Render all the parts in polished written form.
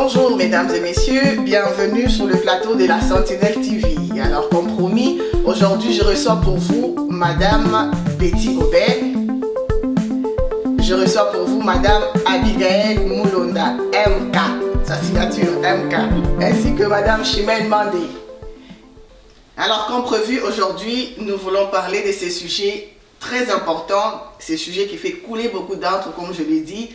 Bonjour mesdames et messieurs, bienvenue sur le plateau de la Sentinelle TV. Alors comme promis, aujourd'hui je reçois pour vous Madame Betty Obey. Je reçois pour vous Madame Abigail Moulonda, MK, sa signature MK, ainsi que Madame Chimène Mandé. Alors comme prévu, aujourd'hui nous voulons parler de ces sujets très importants, ces sujets qui fait couler beaucoup d'encre, comme je l'ai dit,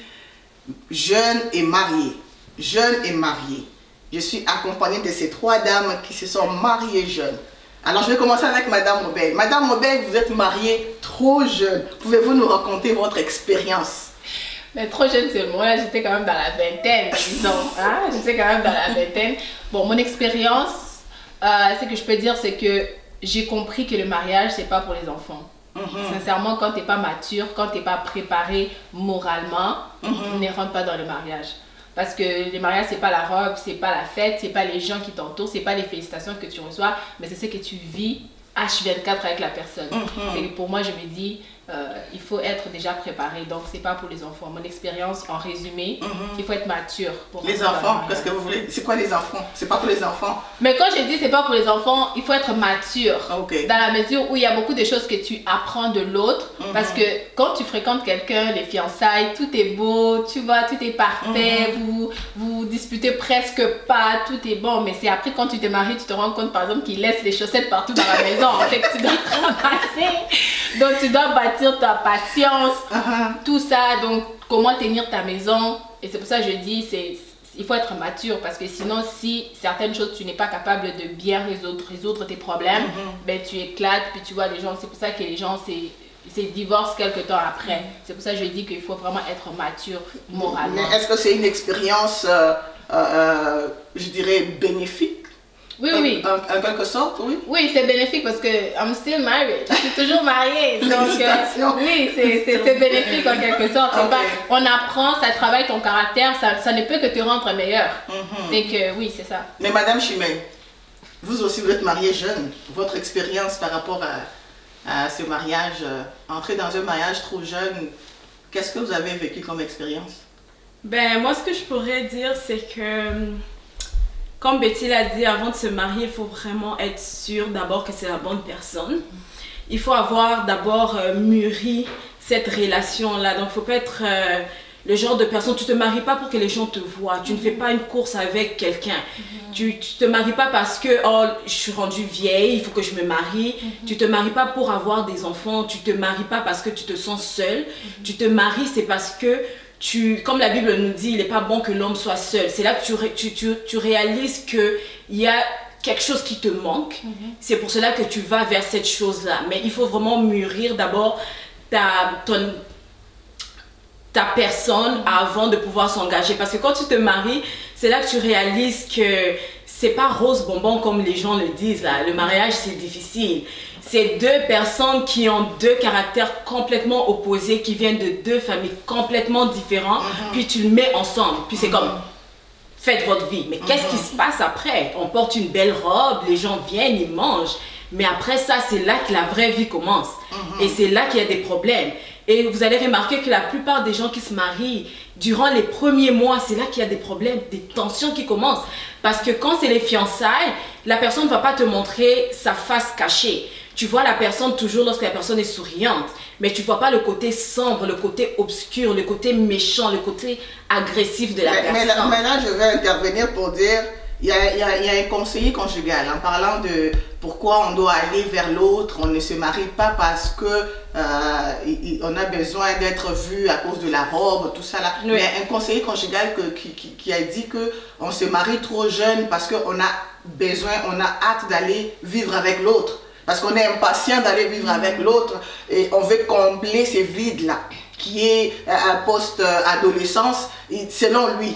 jeunes et mariés. Jeunes et mariés. Je suis accompagnée de ces trois dames qui se sont mariées jeunes. Alors je vais commencer avec Madame Obey. Madame Obey, vous êtes mariée trop jeune. Pouvez-vous nous raconter votre expérience? Mais trop jeune seulement, là j'étais quand même dans la vingtaine, disons. Hein? J'étais quand même dans la vingtaine. Bon, mon expérience, ce que je peux dire, c'est que j'ai compris que le mariage, c'est pas pour les enfants. Sincèrement, quand tu n'es pas mature, quand tu n'es pas préparé moralement, ne rentre pas dans le mariage. Parce que le mariage, c'est pas la robe, c'est pas la fête, c'est pas les gens qui t'entourent, c'est pas les félicitations que tu reçois, mais c'est ce que tu vis H24 avec la personne. Et pour moi, je me dis, il faut être déjà préparé, donc c'est pas pour les enfants. Mon expérience, en résumé, il faut être mature. Pour les enfants, qu'est-ce que vous voulez? C'est quoi les enfants? C'est pas pour les enfants? Mais quand je dis c'est pas pour les enfants, il faut être mature. Okay. Dans la mesure où il y a beaucoup de choses que tu apprends de l'autre. Parce que quand tu fréquentes quelqu'un, les fiançailles, tout est beau, tu vois, tout est parfait, vous disputez presque pas, tout est bon. Mais c'est après quand tu te maries, tu te rends compte par exemple qu'il laisse les chaussettes partout dans la maison. En fait, tu dois ramasser. Donc tu dois bâtir ta patience, tout ça. Donc comment tenir ta maison. Et c'est pour ça que je dis, il faut être mature, parce que sinon, si certaines choses, tu n'es pas capable de bien résoudre tes problèmes, ben tu éclates, puis tu vois les gens, c'est pour ça que les gens se divorcent quelques temps après. C'est pour ça que je dis qu'il faut vraiment être mature moralement. Mais est-ce que c'est une expérience, je dirais, bénéfique? Oui, oui. En quelque sorte, oui. Oui, c'est bénéfique parce que I'm still married. Je suis toujours mariée. Donc, oui, c'est bénéfique en quelque sorte. Okay. On apprend, ça travaille ton caractère, ça ne peut que te rendre meilleur. Et que oui, c'est ça. Mais Madame Chimène, vous aussi, vous êtes mariée jeune. Votre expérience par rapport à ce mariage, entrer dans un mariage trop jeune, qu'est-ce que vous avez vécu comme expérience? Ben, moi, ce que je pourrais dire, c'est que comme Betty l'a dit, avant de se marier, il faut vraiment être sûr d'abord que c'est la bonne personne. Il faut avoir d'abord mûri cette relation-là. Donc, il ne faut pas être le genre de personne, tu ne te maries pas pour que les gens te voient. Tu ne fais pas une course avec quelqu'un. Tu ne te maries pas parce que oh, je suis rendue vieille, il faut que je me marie. Tu ne te maries pas pour avoir des enfants. Tu ne te maries pas parce que tu te sens seule. Tu te maries, c'est parce que comme la Bible nous dit, il n'est pas bon que l'homme soit seul. C'est là que tu réalises qu'il y a quelque chose qui te manque. C'est pour cela que tu vas vers cette chose-là. Mais il faut vraiment mûrir d'abord ta personne avant de pouvoir s'engager. Parce que quand tu te maries, c'est là que tu réalises que c'est pas rose bonbon comme les gens le disent là. Le mariage, c'est difficile. C'est deux personnes qui ont deux caractères complètement opposés, qui viennent de deux familles complètement différentes, puis tu le mets ensemble. Puis c'est comme, faites votre vie. Mais qu'est-ce qui se passe après? On porte une belle robe, les gens viennent, ils mangent. Mais après ça, c'est là que la vraie vie commence. Et c'est là qu'il y a des problèmes. Et vous allez remarquer que la plupart des gens qui se marient, durant les premiers mois, c'est là qu'il y a des problèmes, des tensions qui commencent. Parce que quand c'est les fiançailles, la personne ne va pas te montrer sa face cachée. Tu vois la personne toujours lorsque la personne est souriante, mais tu ne vois pas le côté sombre, le côté obscur, le côté méchant, le côté agressif de la personne. Mais là, je vais intervenir pour dire, il y a un conseiller conjugal en parlant de pourquoi on doit aller vers l'autre, on ne se marie pas parce que on a besoin d'être vu à cause de la robe, tout ça là. Oui. Mais un conseiller conjugal qui a dit qu'on se marie trop jeune parce qu'on a besoin, on a hâte d'aller vivre avec l'autre. Parce qu'on est impatient d'aller vivre avec l'autre et on veut combler ces vides-là, qui est post-adolescence, selon lui.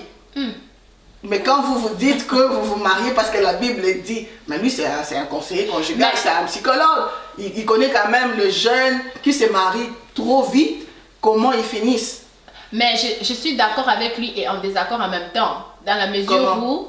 Mais quand vous vous dites que vous vous mariez parce que la Bible dit, mais lui c'est un conseiller conjugal, c'est un psychologue, il connaît quand même le jeune qui se marie trop vite, comment ils finissent. Mais je suis d'accord avec lui et en désaccord en même temps, dans la mesure où,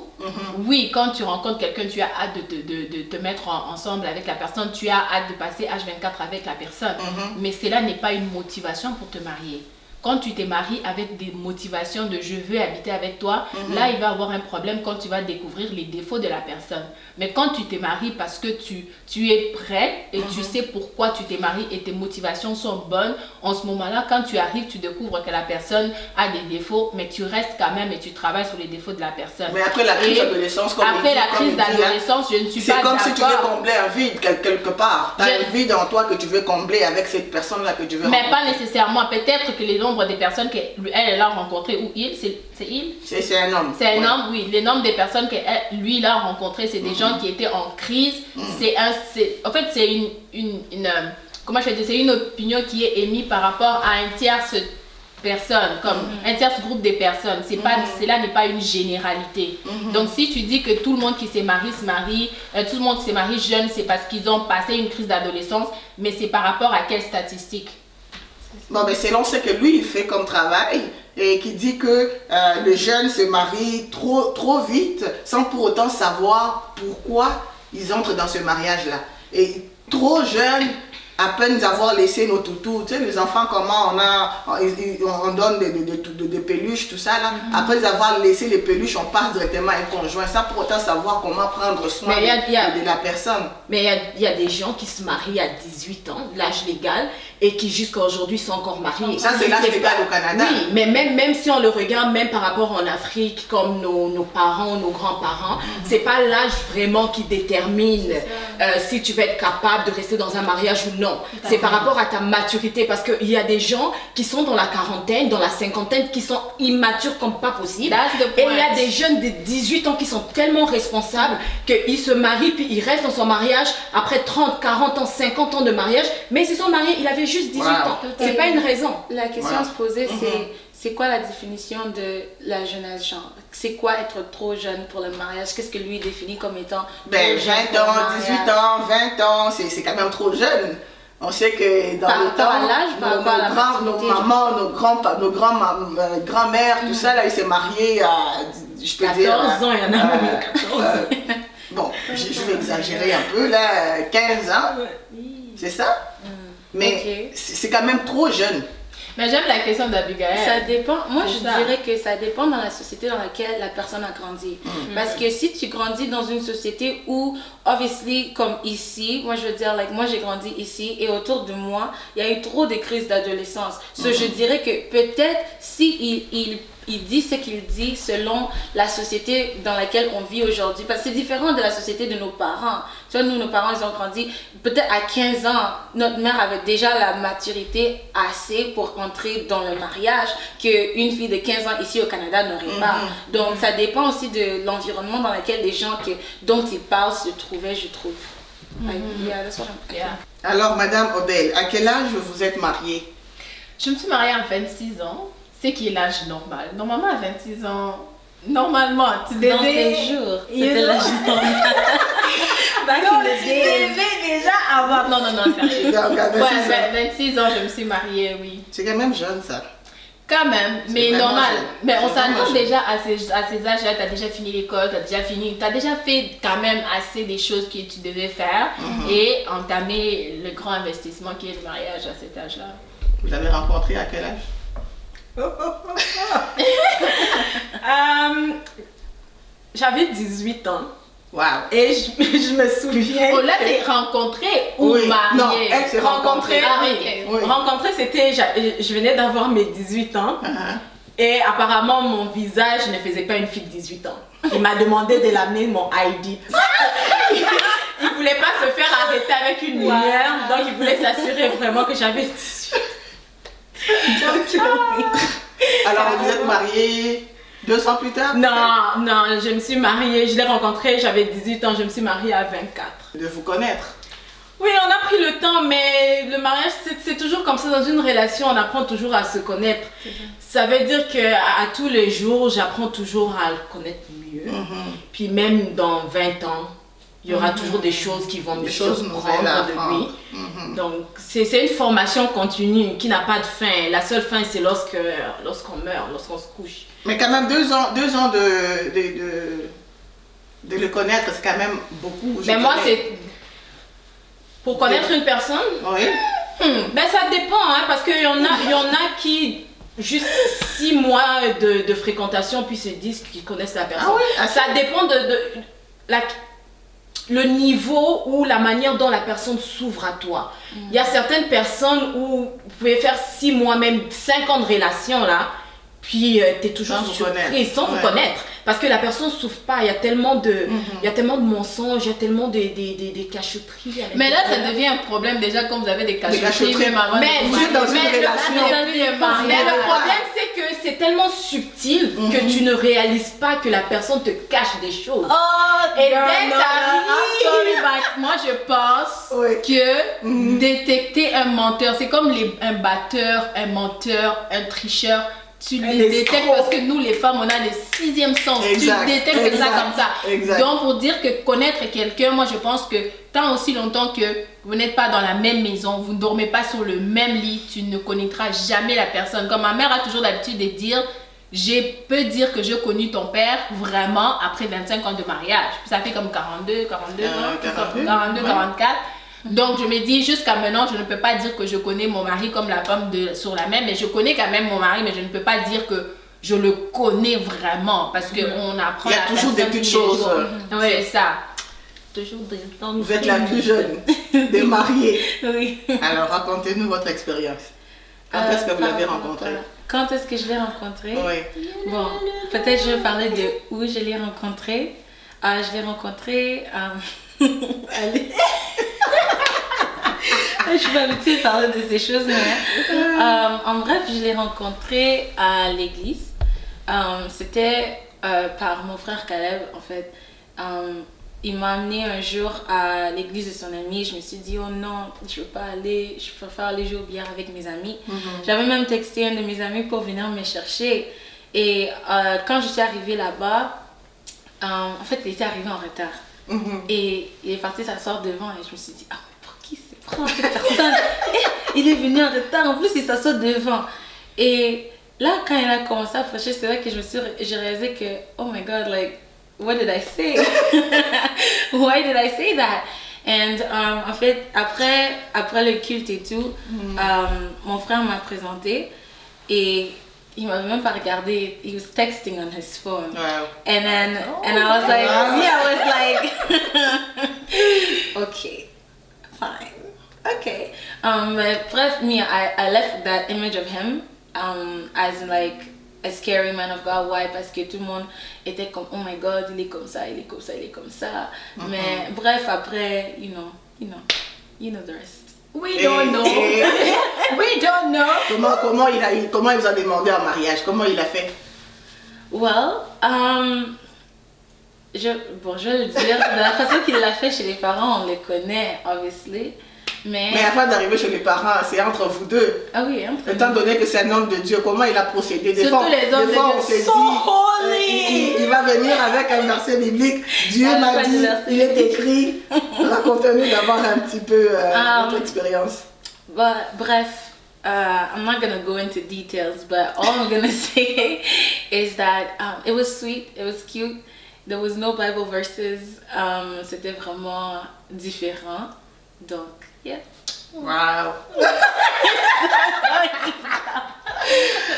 oui, quand tu rencontres quelqu'un, tu as hâte de te mettre ensemble avec la personne, tu as hâte de passer H24 avec la personne, mais cela n'est pas une motivation pour te marier. quand tu t'es marié avec des motivations de je veux habiter avec toi, là il va avoir un problème quand tu vas découvrir les défauts de la personne. Mais quand tu t'es marié parce que tu es prête et tu sais pourquoi tu t'es marié et tes motivations sont bonnes, en ce moment-là, quand tu arrives, tu découvres que la personne a des défauts, mais tu restes quand même et tu travailles sur les défauts de la personne. Mais après la crise d'adolescence, après la crise d'adolescence, je ne suis pas d'accord. C'est comme si tu veux combler un vide quelque part. Tu as un vide en toi que tu veux combler avec cette personne-là que tu veux rencontrer. Mais pas nécessairement. Peut-être que les nombres des personnes qu'elle a rencontrées, ou il, c'est il? C'est un homme. C'est un homme, oui. Les nombres des personnes que lui, il a rencontrées, c'est des gens qui étaient en crise. En fait, c'est comment je vais dire, c'est une opinion qui est émise par rapport à un tierce personne, comme un tierce groupe de personnes. Cela n'est pas une généralité. Donc si tu dis que tout le monde qui s'est marié se marie, tout le monde qui s'est marié jeune, c'est parce qu'ils ont passé une crise d'adolescence, mais c'est par rapport à quelle statistique? Bon, mais selon ce que lui il fait comme travail, et qui dit que le jeune se marie trop vite, sans pour autant savoir pourquoi ils entrent dans ce mariage-là. Et trop jeune, à peine avoir laissé nos toutous, tu sais, les enfants, comment on donne des peluches, tout ça là. Après avoir laissé les peluches, on passe directement à un conjoint, sans pour autant savoir comment prendre soin de la personne. Mais il y a des gens qui se marient à 18 ans, l'âge légal, et qui jusqu'à aujourd'hui sont encore mariés. Ça, c'est l'âge légal au Canada. Oui, mais même si on le regarde, même par rapport en Afrique, comme nos parents, nos grands-parents, c'est pas l'âge vraiment qui détermine si tu vas être capable de rester dans un mariage ou non. C'est par rapport à ta maturité, parce qu'il y a des gens qui sont dans la quarantaine, dans la cinquantaine, qui sont immatures comme pas possible. Et il y a des jeunes de 18 ans qui sont tellement responsables qu'ils se marient, puis ils restent dans son mariage après 30, 40 ans, 50 ans de mariage, mais ils se sont mariés, il avait juste 18 ans. C'est pas une raison. La question à se poser, c'est quoi la définition de la jeunesse, genre? C'est quoi être trop jeune pour le mariage? Qu'est-ce que lui définit comme étant 20 ans, 18 ans, 20 ans, c'est quand même trop jeune. On sait que dans le temps, nos mamans, nos grands-mères, tout ça, là, ils s'est mariés à, je peux 14 dire... 14 ans, il y en a même 14. Bon, je vais exagérer un peu, là, 15 ans, c'est ça? Mais c'est quand même trop jeune. Mais j'aime la question d'Abigail. Ça dépend. Moi, je dirais que ça dépend dans la société dans laquelle la personne a grandi. Parce que si tu grandis dans une société où, obviously, comme ici, moi, je veux dire, moi, j'ai grandi ici et autour de moi, il y a eu trop de crises d'adolescence. Je dirais que peut-être si il dit ce qu'il dit selon la société dans laquelle on vit aujourd'hui. Parce que c'est différent de la société de nos parents. Tu vois, nous, nos parents, ils ont grandi. Peut-être à 15 ans, notre mère avait déjà la maturité assez pour entrer dans le mariage qu'une fille de 15 ans ici au Canada n'aurait pas. Donc, ça dépend aussi de l'environnement dans lequel les gens dont ils parlent se trouvaient, je trouve. Alors, Madame Odell, à quel âge vous êtes mariée? Je me suis mariée à 26 ans. C'est qui est l'âge normal. Normalement, à 26 ans, normalement, tu devais... Dans tes jours, c'était l'âge normal. Tu devais déjà avoir... Non, sérieux. Ouais, 26 ans, je me suis mariée, oui. C'est quand même jeune, ça. Quand même, mais normal. Jeune. Mais on s'attend déjà à ces âges-là, tu as déjà fini l'école, tu as déjà fait quand même assez des choses que tu devais faire et entamer le grand investissement qui est le mariage à cet âge-là. Vous l'avez rencontré à quel âge? J'avais 18 ans. Wow. Et je me souviens. Oh, là, t'es rencontré ou mariée? Non, elle s'est rencontrée. Rencontrée, c'était. Je venais d'avoir mes 18 ans. Et apparemment, mon visage ne faisait pas une fille de 18 ans. Il m'a demandé de l'amener mon ID. Il voulait pas se faire arrêter avec une lumière. Donc, il voulait s'assurer vraiment que j'avais 18 ans. Alors, vous êtes mariés 2 ans plus tard? Non, je me suis mariée, je l'ai rencontré, j'avais 18 ans, je me suis mariée à 24. De vous connaître? Oui, on a pris le temps, mais le mariage, c'est toujours comme ça, dans une relation, on apprend toujours à se connaître. Ça veut dire qu'à tous les jours, j'apprends toujours à le connaître mieux. Puis même dans 20 ans, il y aura toujours des choses qui vont me surprendre de lui. Donc, c'est une formation continue qui n'a pas de fin. La seule fin, c'est lorsqu'on meurt, lorsqu'on se couche. Mais quand même, 2 ans de le connaître, c'est quand même beaucoup. Mais moi, c'est... Pour connaître une personne, oui. Ben ça dépend, hein, parce qu'il y en a qui juste 6 mois de fréquentation puis se disent qu'ils connaissent la personne. Ah oui, ça dépend de le niveau ou la manière dont la personne s'ouvre à toi. Il y a certaines personnes où vous pouvez faire 6 mois, même 5 ans de relation là, puis tu es toujours surprise sans vous connaître. Parce que la personne ne s'ouvre pas, il y a tellement de, il y a tellement de mensonges, il y a tellement de cachotteries. Mais là, ça devient un problème déjà quand vous avez des cachotteries, même avant mais vous êtes dans une relation. Mais le problème, c'est que c'est tellement subtil que tu ne réalises pas que la personne te cache des choses. Oh, et girl, dès moi je pense que détecter un menteur, c'est comme un batteur, un menteur, un tricheur. Tu les détectes parce que nous les femmes on a le 6e sens. Exact, tu détectes ça comme ça. Exact. Donc pour dire que connaître quelqu'un, moi je pense que tant aussi longtemps que vous n'êtes pas dans la même maison, vous ne dormez pas sur le même lit, tu ne connaîtras jamais la personne. Comme ma mère a toujours l'habitude de dire, je peux dire que j'ai connu ton père vraiment après 25 ans de mariage. Ça fait comme 42 ans, 44. Donc je me dis jusqu'à maintenant je ne peux pas dire que je connais mon mari comme la pomme sur la main, mais je connais quand même mon mari, mais je ne peux pas dire que je le connais vraiment parce qu'on apprend. Il y a toujours des petites choses. C'est ça. Toujours des temps. Vous êtes la plus jeune des mariés. Oui. Alors racontez-nous votre expérience. Quand est-ce que vous l'avez rencontré? Quand est-ce que je l'ai rencontré? Oui. Bon, peut-être je vais parler de où je l'ai rencontré. Je l'ai rencontré. Allez. Je suis pas habituée à parler de ces choses, mais en bref, je l'ai rencontré à l'église. C'était par mon frère Caleb, en fait. Il m'a amené un jour à l'église de son ami. Je me suis dit, oh non, je veux pas aller, je préfère aller jouer au billard avec mes amis. J'avais même texté un de mes amis pour venir me chercher. Et quand je suis arrivée là-bas, en fait, il était arrivé en retard. Et il est parti s'asseoir devant et je me suis dit, ah, pour qui c'est prend cette personne? Il est venu en retard, en plus il s'assoit devant. Et là, quand il a commencé à prêcher, c'est là que j'ai réalisé que, oh my god, like, what did I say? Why did I say that? And en fait, après le culte et tout, mon frère m'a présenté et il m'avait même pas regardé. He was texting on his phone. Wow. And then, and I was like, I was like, okay, fine, okay. But bref, I left that image of him as like a scary man of God. Why? Parce que tout le monde était comme, oh my God, il est comme ça, il est comme ça, il est comme ça. Mais bref, après, you know the rest. We don't know. We don't know. Comment il vous a demandé en mariage? Comment il a fait? Well, je vais le dire, de la façon qu'il l'a fait chez les parents, on les connaît, obviously. Mais avant d'arriver chez les parents, c'est entre vous deux. Ah oui, entre Étant donné que c'est un homme de Dieu, comment il a procédé? Des Surtout fois, les hommes de on Dieu s'est sont holy. il va venir avec un verset biblique. Dieu m'a dit, il est écrit. Racontez-nous d'abord un petit peu votre expérience. Bref, I'm not gonna go into details, but all I'm gonna say is that it was sweet, it was cute. There was no Bible verses. C'était vraiment différent. Donc, yeah. Wow.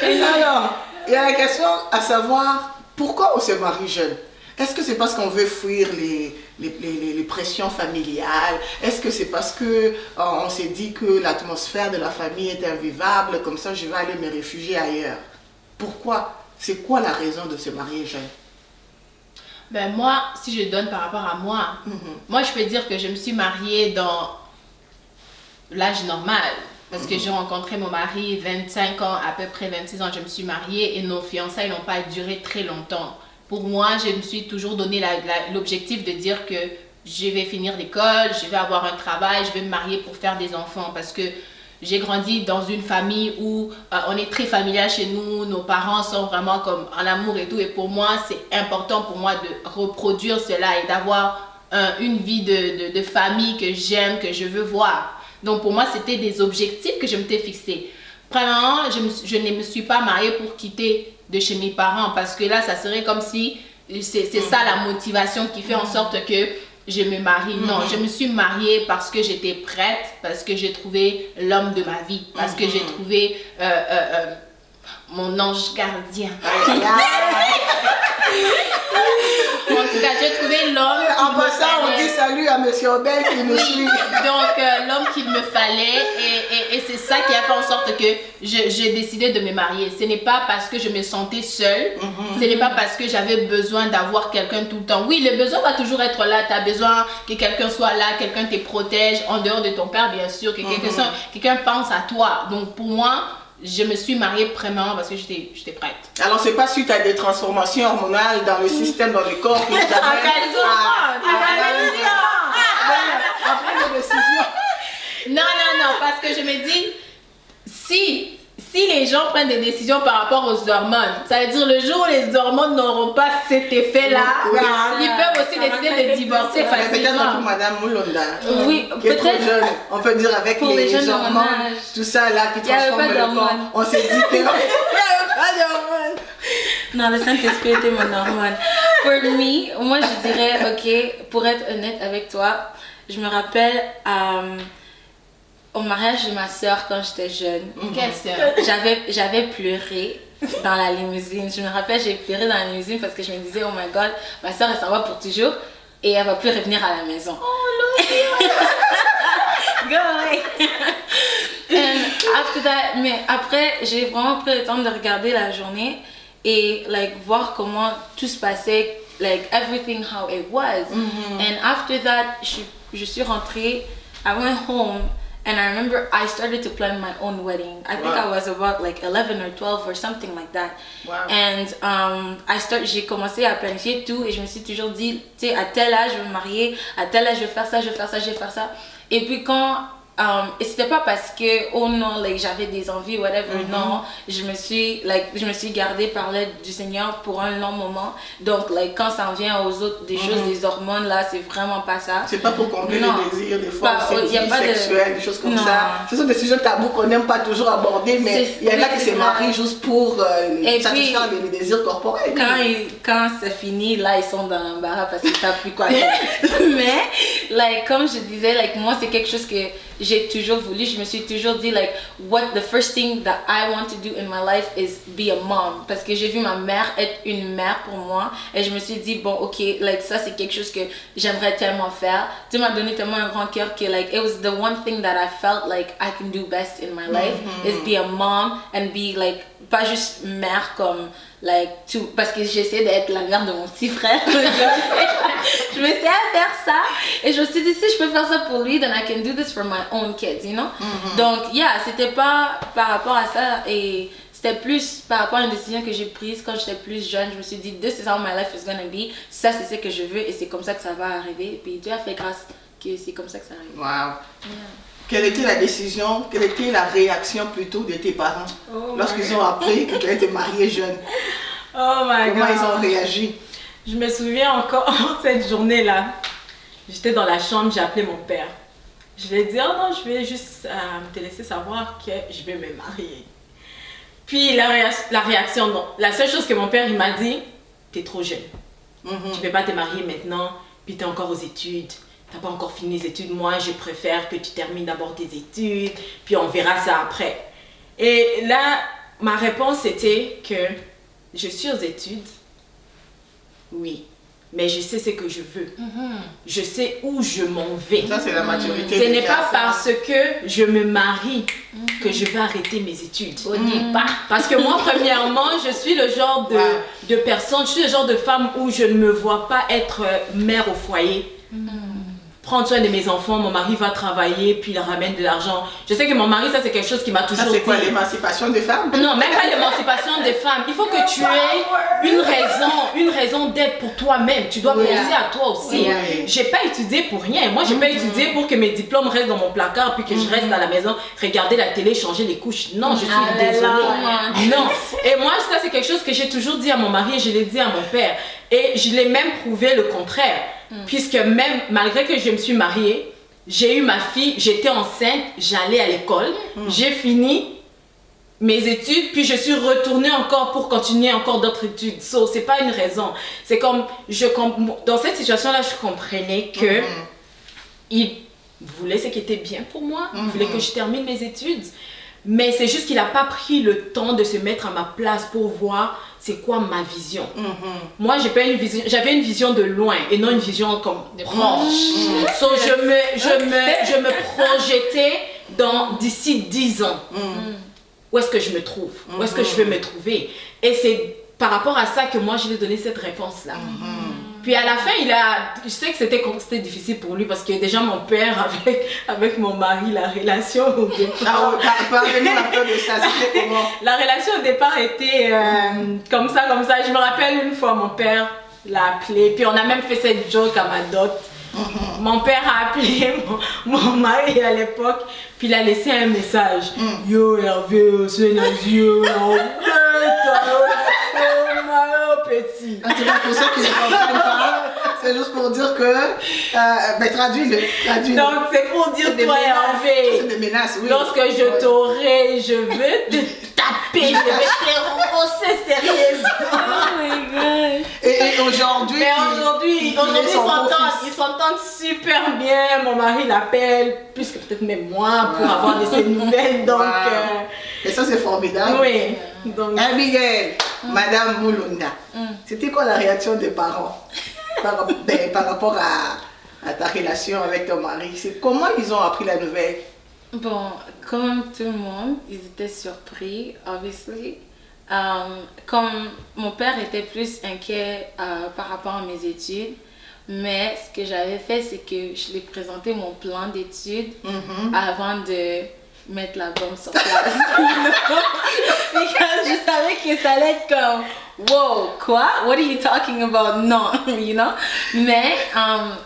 Alors, il y a la question à savoir pourquoi on se marie jeune. Est-ce que c'est parce qu'on veut fuir les pressions familiales? Est-ce que c'est parce que on s'est dit que l'atmosphère de la famille est invivable, comme ça je vais aller me réfugier ailleurs? Pourquoi? C'est quoi la raison de se marier jeune? Ben moi, si je donne par rapport à moi, moi je peux dire que je me suis mariée dans l'âge normal. Parce que j'ai rencontré mon mari 25 ans, à peu près 26 ans, je me suis mariée et nos fiançailles n'ont pas duré très longtemps. Pour moi, je me suis toujours donné l'objectif de dire que je vais finir l'école, je vais avoir un travail, je vais me marier pour faire des enfants. Parce que j'ai grandi dans une famille où on est très familial chez nous, nos parents sont vraiment comme en amour et tout. Et pour moi, c'est important pour moi de reproduire cela et d'avoir une vie de famille que j'aime, que je veux voir. Donc pour moi, c'était des objectifs que je m'étais fixés. Premièrement, je ne me suis pas mariée pour quitter de chez mes parents parce que là, ça serait comme si c'est ça la motivation qui fait en sorte que je me marie. Non, je me suis mariée parce que j'étais prête, parce que j'ai trouvé l'homme de ma vie, parce que j'ai trouvé Mon ange gardien. En tout cas, j'ai trouvé l'homme. En passant, on dit salut à Monsieur Obel qui nous suit. Donc, l'homme qu'il me fallait, et c'est ça qui a fait en sorte que j'ai décidé de me marier. Ce n'est pas parce que je me sentais seule, ce n'est pas parce que j'avais besoin d'avoir quelqu'un tout le temps. Oui, le besoin va toujours être là. Tu as besoin que quelqu'un soit là, quelqu'un te protège, en dehors de ton père, bien sûr, que quelqu'un pense à toi. Donc, pour moi, je me suis mariée premièrement parce que j'étais prête. Alors, c'est pas suite à des transformations hormonales dans le système, dans le corps que vous avez... Après les décisions. Non, parce que je me dis, si les gens prennent des décisions par rapport aux hormones, ça veut dire le jour où les hormones n'auront pas cet effet-là, ils peuvent aussi décider de divorcer facilement. Peut-être pour Madame Moulonda, Oui, qui est trop peut-être. jeune, on peut dire avec Pour les jeunes de mon hormones, âge. tout ça là qui transforme le corps, on s'est dit que... Il n'y avait pas d'hormones. Non, le Saint-Esprit était mon hormone. Pour moi, je dirais, ok, pour être honnête avec toi, je me rappelle au mariage de ma soeur quand j'étais jeune. Quelle sœur? J'avais pleuré dans la limousine. Je me rappelle, j'ai pleuré dans la limousine parce que je me disais, oh my god, ma soeur elle s'en va pour toujours et elle va plus revenir à la maison. Oh non! Go away! And after that, mais après, j'ai vraiment pris le temps de regarder la journée et voir comment tout se passait, everything how it was. And after that, je suis rentrée, I went home. And I remember I started to plan my own wedding. I think I was about 11 or 12 or something like that. Wow. And j'ai commencé à planifier tout et je me suis toujours dit, tu sais, à tel âge je vais me marier, à tel âge je vais faire ça, je vais faire ça, je vais faire ça. Et puis quand et c'était pas parce que oh non j'avais des envies whatever, non, je me suis gardée par l'aide du Seigneur pour un long moment. Donc quand ça en vient aux autres des choses, des hormones là, c'est vraiment pas ça. C'est pas pour combler les désirs des fois sexuels, des choses comme ça. Ce sont des sujets tabous qu'on n'aime pas toujours aborder, mais il y en a qui se marient juste pour satisfaire les désirs corporels. Quand c'est fini, là ils sont dans l'embarras parce qu'ils savent plus quoi faire. Mais comme je disais, moi c'est quelque chose que j'ai toujours voulu. Je me suis toujours dit the first thing that I want to do in my life is be a mom, parce que j'ai vu ma mère être une mère pour moi et je me suis dit bon ok, ça c'est quelque chose que j'aimerais tellement faire. Tu m'as donné tellement un grand cœur que it was the one thing that I felt like I can do best in my life is be a mom and be pas juste mère comme parce que j'essaie d'être la mère de mon petit frère. Je me suis à faire ça et je me suis dit si je peux faire ça pour lui, then I can do this for my own kids, you know. Donc c'était pas par rapport à ça et c'était plus par rapport à une décision que j'ai prise quand j'étais plus jeune. Je me suis dit this is how my life is gonna be, ça c'est ce que je veux et c'est comme ça que ça va arriver. Et puis Dieu a fait grâce que c'est comme ça que ça arrive. Wow. Quelle était la décision, quelle était la réaction plutôt de tes parents lorsqu'ils ont appris que tu étais mariée jeune? Oh my God. Comment ils ont réagi? Je me souviens encore cette journée-là. J'étais dans la chambre, j'ai appelé mon père. Je lui ai dit, oh non, je vais juste te laisser savoir que je vais me marier. Puis la réaction, non. La seule chose que mon père il m'a dit, t'es trop jeune. Tu ne peux pas te marier maintenant, puis t'es encore aux études. T'as pas encore fini les études, moi je préfère que tu termines d'abord tes études, puis on verra ça après. Et là, ma réponse était que je suis aux études, oui, mais je sais ce que je veux. Je sais où je m'en vais. Ça c'est la maturité. Ce n'est pas parce que je me marie que je vais arrêter mes études. Au départ. Parce que moi, premièrement, je suis le genre de personne, je suis le genre de femme où je ne me vois pas être mère au foyer. Prendre soin de mes enfants, mon mari va travailler, puis il ramène de l'argent. Je sais que mon mari, ça c'est quelque chose qui m'a toujours dit. C'est quoi, l'émancipation des femmes? Non, même pas l'émancipation des femmes. Il faut que tu aies une raison d'être pour toi-même. Tu dois penser à toi aussi. J'ai pas étudié pour rien. Moi, j'ai pas étudié pour que mes diplômes restent dans mon placard, puis que je reste à la maison, regarder la télé, changer les couches. Non, je suis désolée. Non. Et moi, ça c'est quelque chose que j'ai toujours dit à mon mari et je l'ai dit à mon père. Et je l'ai même prouvé le contraire. Puisque même malgré que je me suis mariée, j'ai eu ma fille, j'étais enceinte, j'allais à l'école, j'ai fini mes études, puis je suis retournée encore pour continuer encore d'autres études. So, c'est pas une raison. C'est comme, dans cette situation-là, je comprenais que il voulait ce qui était bien pour moi, il voulait que je termine mes études. Mais c'est juste qu'il n'a pas pris le temps de se mettre à ma place pour voir c'est quoi ma vision. Moi, j'avais une vision de loin et non une vision comme proche. So, je me projetais d'ici 10 ans. Où est-ce que je me trouve? Où est-ce que je vais me trouver? Et c'est par rapport à ça que moi, je lui ai donné cette réponse-là. Puis à la fin, je sais que c'était difficile pour lui parce que déjà mon père avec mon mari, la relation au départ... Parlez-nous un peu de ça, c'était comment? La relation au départ était comme ça. Je me rappelle une fois, mon père l'a appelé, puis on a même fait cette joke à ma dot. Mon père a appelé mon mari à l'époque, puis il a laissé un message. Yo Hervé, c'est Nazio, petit. Pour ceux qui ne comprennent pas, c'est juste pour dire que. Traduis-le. Donc, c'est pour dire, toi Hervé. C'est des menaces, oui. Lorsque je t'aurai, je veux te taper, je vais te rosser sérieusement. Oh my god. Et aujourd'hui, ils s'entendent super bien. Mon mari l'appelle, plus que peut-être même moi, pour avoir de ses nouvelles. Donc, et ça, c'est formidable. Oui. Donc... Abigail, Madame Mulunda, c'était quoi la réaction des parents par rapport à ta relation avec ton mari? Comment ils ont appris la nouvelle? Bon, comme tout le monde, ils étaient surpris, obviously. Comme mon père était plus inquiet par rapport à mes études, mais ce que j'avais fait, c'est que je lui ai présenté mon plan d'études avant de mettre la bombe sur place. Parce que je savais que ça allait être comme wow, quoi? What are you talking about? Non, you know? Mais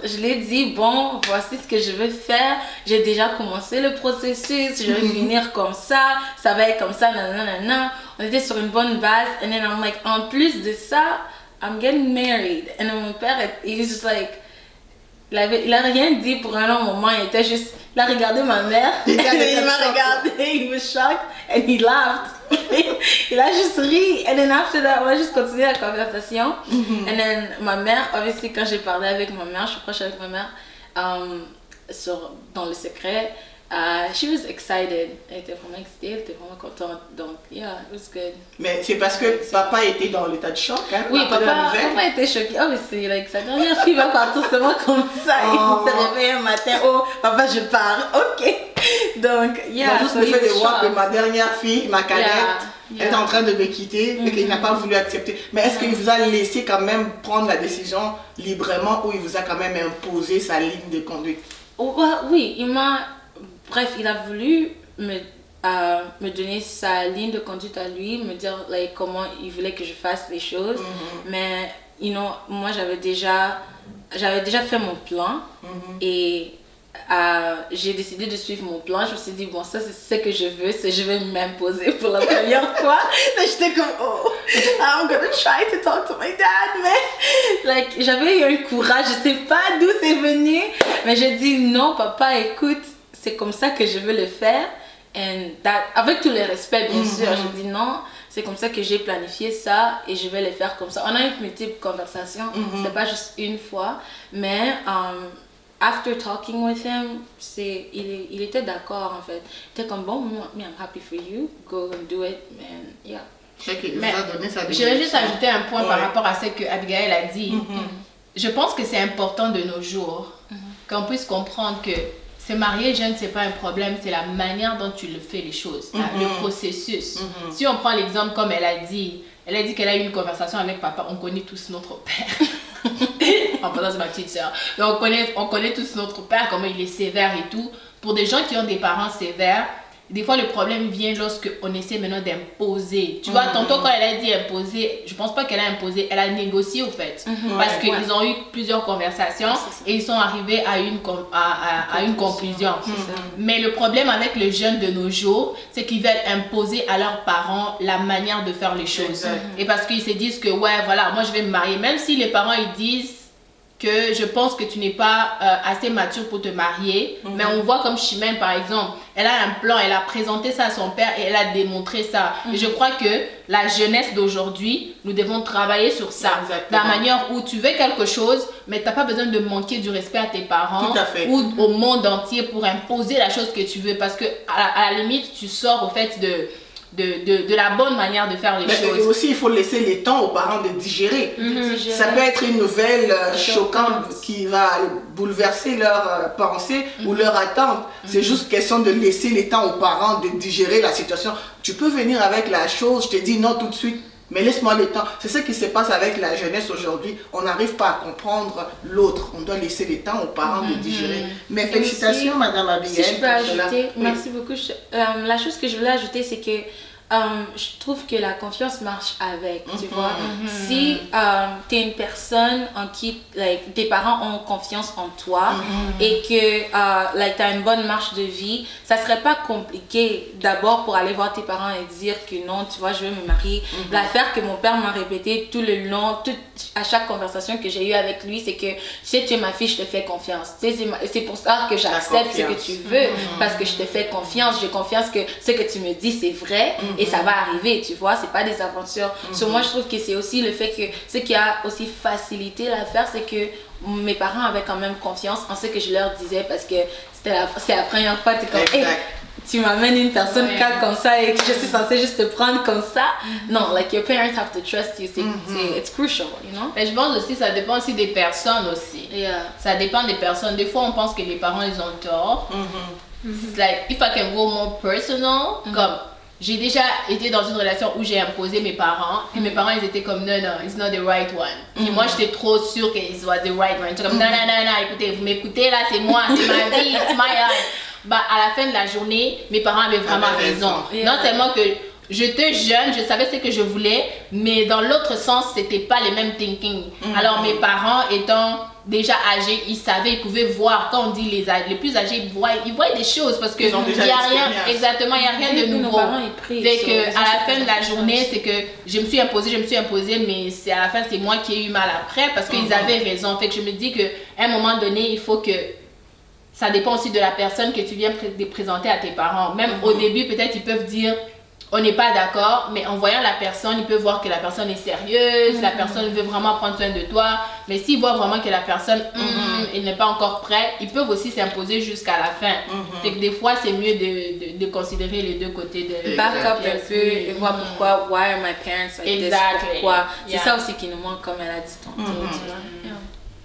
je lui ai dit, bon, voici ce que je veux faire. J'ai déjà commencé le processus. Je vais finir comme ça. Ça va être comme ça, nanana. On était sur une bonne base. And then I'm like, en plus de ça, I'm getting married. And then mon père, il est juste like, il a rien dit pour un long moment. Il était juste, il a regardé ma mère. Il m'a regardé, il was shocked and he laughed. Il a juste ri. And then after that, on a juste continué la conversation. And then ma mère, obviously, quand j'ai parlé avec ma mère, je suis proche avec ma mère, dans le secret, she was excited. Elle était vraiment excitée, elle était vraiment contente. Donc, yeah, it was good. Mais c'est parce que papa était dans l'état de choc, hein? Oui, papa était choqué. Oh, mais c'est like, sa dernière fille va partir seulement comme ça. Il se réveille un matin, oh, papa, je pars. Ok. Donc, yeah. Juste le fait de voir que ma dernière fille, ma cadette, est en train de me quitter et qu'il n'a pas voulu accepter. Mais est-ce qu'il vous a laissé quand même prendre la décision librement ou il vous a quand même imposé sa ligne de conduite? Oui, Bref, il a voulu me donner sa ligne de conduite à lui, me dire like, comment il voulait que je fasse les choses. Mais, moi, j'avais déjà fait mon plan et j'ai décidé de suivre mon plan. Je me suis dit, bon, ça, c'est ce que je veux, je vais m'imposer pour la première fois. J'étais comme, oh, I'm gonna try to talk to my dad. Mais, like, j'avais eu un courage, je sais pas d'où c'est venu, mais j'ai dit, non, papa, écoute, c'est comme ça que je veux le faire. Avec tout le respect, bien sûr, j'ai dit non, c'est comme ça que j'ai planifié ça et je vais le faire comme ça. On a eu multiples conversations, c'était pas juste une fois, mais after talking with him, il était d'accord en fait. Il était comme bon, me, I'm happy for you, go and do it, and yeah. Mais je vais juste ajouter un point par rapport à ce que Abigail a dit. Je pense que c'est important de nos jours qu'on puisse comprendre que se marier jeune, c'est pas un problème, c'est la manière dont tu le fais les choses, le processus. Si on prend l'exemple comme elle a dit qu'elle a eu une conversation avec papa, on connaît tous notre père. En passant, c'est ma petite soeur. Donc on connaît tous notre père, comment il est sévère et tout. Pour des gens qui ont des parents sévères, des fois le problème vient lorsque on essaie maintenant d'imposer. Tu vois, tantôt quand elle a dit imposer, je pense pas qu'elle a imposé, elle a négocié au fait. Parce qu'ils ont eu plusieurs conversations et ils sont arrivés à une conclusion. Mais le problème avec les jeunes de nos jours, c'est qu'ils veulent imposer à leurs parents la manière de faire les choses. Et parce qu'ils se disent que ouais, voilà, moi je vais me marier. Même si les parents ils disent que je pense que tu n'es pas assez mature pour te marier. Mais on voit comme Chimène, par exemple, elle a un plan, elle a présenté ça à son père et elle a démontré ça. Et je crois que la jeunesse d'aujourd'hui, nous devons travailler sur ça. Exactement. La manière où tu veux quelque chose, mais tu n'as pas besoin de manquer du respect à tes parents Tout à fait. ou au monde entier pour imposer la chose que tu veux. Parce que à la limite, tu sors au fait de la bonne manière de faire les Mais choses. aussi, il faut laisser les temps aux parents de digérer. Ça peut être une nouvelle choquante qui va bouleverser leurs pensées ou leurs attentes. C'est juste question de laisser les temps aux parents de digérer la situation. Tu peux venir avec la chose, je te dis non tout de suite, mais laisse-moi le temps. C'est ce qui se passe avec la jeunesse aujourd'hui. On n'arrive pas à comprendre l'autre. On doit laisser le temps aux parents de digérer. Mais félicitations, aussi, Madame Abigail. Si je peux pour cela. ajouter, Oui. merci beaucoup. La chose que je voulais ajouter, c'est que je trouve que la confiance marche avec, tu vois. Si tu es une personne en qui tes parents ont confiance en toi et que tu as une bonne marche de vie, ça serait pas compliqué d'abord pour aller voir tes parents et dire que non, tu vois, je veux me marier. L'affaire que mon père m'a répété tout le long, à chaque conversation que j'ai eue avec lui, c'est que si tu es ma fille, je te fais confiance. Tu sais, c'est pour ça que j'accepte ce que tu veux, parce que je te fais confiance. J'ai confiance que ce que tu me dis, c'est vrai. Et ça va arriver, tu vois, c'est pas des aventures. Moi, je trouve que c'est aussi le fait que ce qui a aussi facilité l'affaire, c'est que mes parents avaient quand même confiance en ce que je leur disais parce que c'est la première fois, tu es comme, hey, tu m'amènes une personne cadre comme ça et que je suis censée juste te prendre comme ça. Non, like your parents have to trust you. It's crucial, you know. Mais je pense aussi, ça dépend aussi des personnes aussi. Ça dépend des personnes. Des fois, on pense que les parents, ils ont tort. It's like, if I can go more personal, comme j'ai déjà été dans une relation où j'ai imposé mes parents et mes parents ils étaient comme non, it's not the right one. Et moi j'étais trop sûre que it was the right one. J'étais comme non, écoutez, vous m'écoutez là, c'est moi, c'est ma vie, it's my life. Bah à la fin de la journée, mes parents avaient vraiment raison. Non seulement que j'étais jeune, je savais ce que je voulais, mais dans l'autre sens, c'était pas les mêmes thinking. Alors mes parents étant déjà âgés, ils savaient, ils pouvaient voir. Quand on dit les plus âgés, ils voient des choses parce que Ils ont déjà il y a rien, l'expérience. exactement, il y a rien de nouveau. Fait que à la fin de la journée, c'est que je me suis imposée, mais c'est à la fin c'est moi qui ai eu mal après parce qu'ils avaient raison. Fait que je me dis que à un moment donné, il faut que ça dépend aussi de la personne que tu viens présenter à tes parents. Même au début, peut-être ils peuvent dire on n'est pas d'accord, mais en voyant la personne, ils peuvent voir que la personne est sérieuse, la personne veut vraiment prendre soin de toi. Mais s'ils voient vraiment que la personne elle n'est pas encore prête, ils peuvent aussi s'imposer jusqu'à la fin. Fait que des fois, c'est mieux de considérer les deux côtés de back up un peu et voir pourquoi, why are my parents like this, pourquoi. C'est ça aussi qui nous manque comme elle a dit tantôt. Tu vois?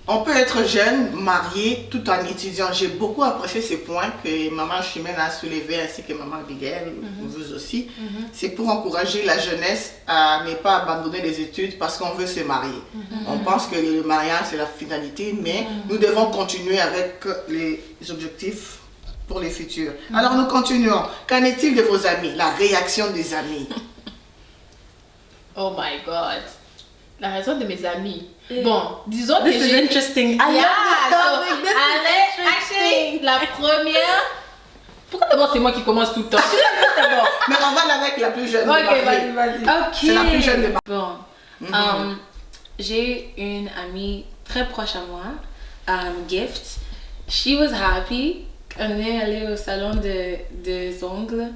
On peut être jeune, marié, tout en étudiant. J'ai beaucoup apprécié ces points que Maman Chimène a soulevés ainsi que Maman Abigail, vous aussi. C'est pour encourager la jeunesse à ne pas abandonner les études parce qu'on veut se marier. On pense que le mariage c'est la finalité, mais nous devons continuer avec les objectifs pour les futurs. Alors nous continuons. Qu'en est-il de vos amis? La réaction des amis. Oh my God. La raison de mes amis. Bon, disons que This is interesting. Actually, la première. Pourquoi d'abord c'est moi qui commence tout le temps? Mais on va aller avec la plus jeune. Ok, vas-y. Ok. C'est la plus jeune de Bon. J'ai une amie très proche à moi, Gift. She was happy. On est allé au salon des ongles.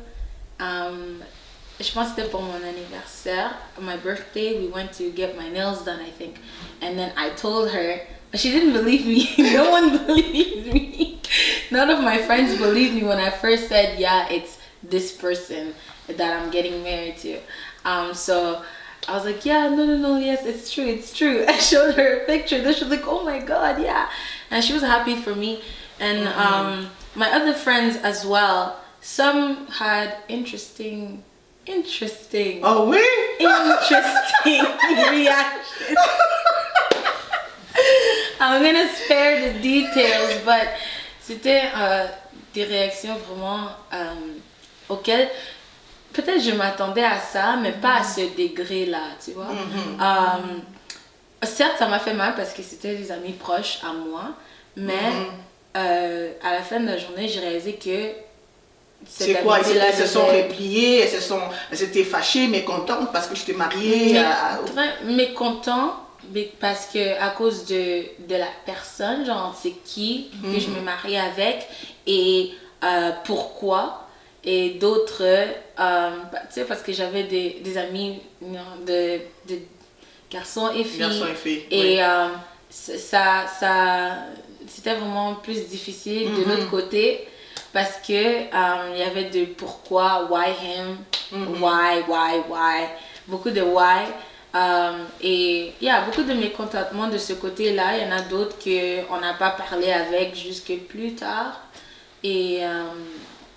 Je pense que c'était pour mon anniversaire. My birthday, we went to get my nails done, I think. And then I told her, but she didn't believe me. No one believed me. None of my friends believed me when I first said, yeah, it's this person that I'm getting married to. So I was like, yeah, no, yes, it's true. I showed her a picture. Then she was like, oh my God, yeah. And she was happy for me. And my other friends as well, some had interesting. Oh oui? Interesting reaction. I'm gonna spare the details, but c'était des réactions vraiment auxquelles peut-être je m'attendais à ça, mais pas à ce degré-là, tu vois. Certes, ça m'a fait mal parce que c'était des amis proches à moi, mais à la fin de la journée, j'ai réalisé que c'est quoi? Elles se sont repliées, elles s'étaient fâchées, mécontentes parce que je t'ai mariée. Très mécontentes, parce que à cause de la personne, genre c'est qui que je me marie avec et pourquoi. Et d'autres, tu sais, parce que j'avais des amis de garçons et filles. Et ça c'était vraiment plus difficile de l'autre côté parce que il y avait de pourquoi, why him, why, beaucoup de why. Et il y a beaucoup de mécontentement de ce côté-là. Il y en a d'autres qu'on n'a pas parlé avec jusque plus tard. Et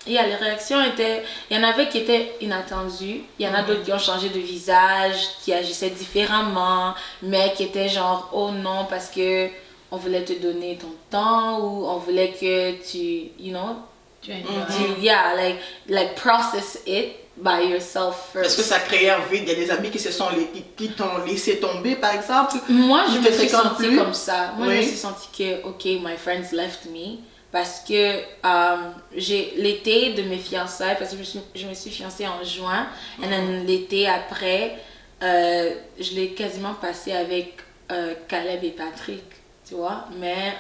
les réactions étaient... Il y en avait qui étaient inattendues. Il y en a d'autres qui ont changé de visage, qui agissaient différemment, mais qui étaient genre, oh non, parce que on voulait te donner ton temps ou on voulait que tu, like process it by yourself first. Est-ce que ça créait un vide? Il y a des amis qui t'ont laissé tomber, par exemple? Moi, je me suis sentie comme ça. Moi, je me suis sentie que, OK, my friends left me. Parce que j'ai l'été de mes fiançailles, parce que je me suis fiancée en juin, et l'été après, je l'ai quasiment passé avec Caleb et Patrick, tu vois. Mais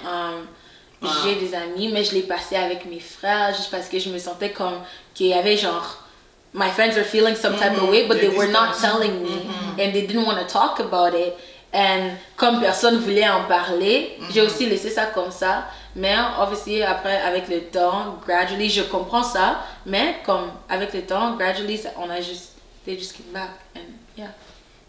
j'ai des amis, mais je l'ai passé avec mes frères, juste parce que je me sentais comme qu'il y avait genre... My friends were feeling some type of way, but they were not telling me, and they didn't want to talk about it. And comme personne voulait en parler, j'ai aussi laissé ça comme ça. Mais obviously, après, avec le temps, gradually, je comprends ça. Mais comme avec le temps, gradually, they just came back. And yeah.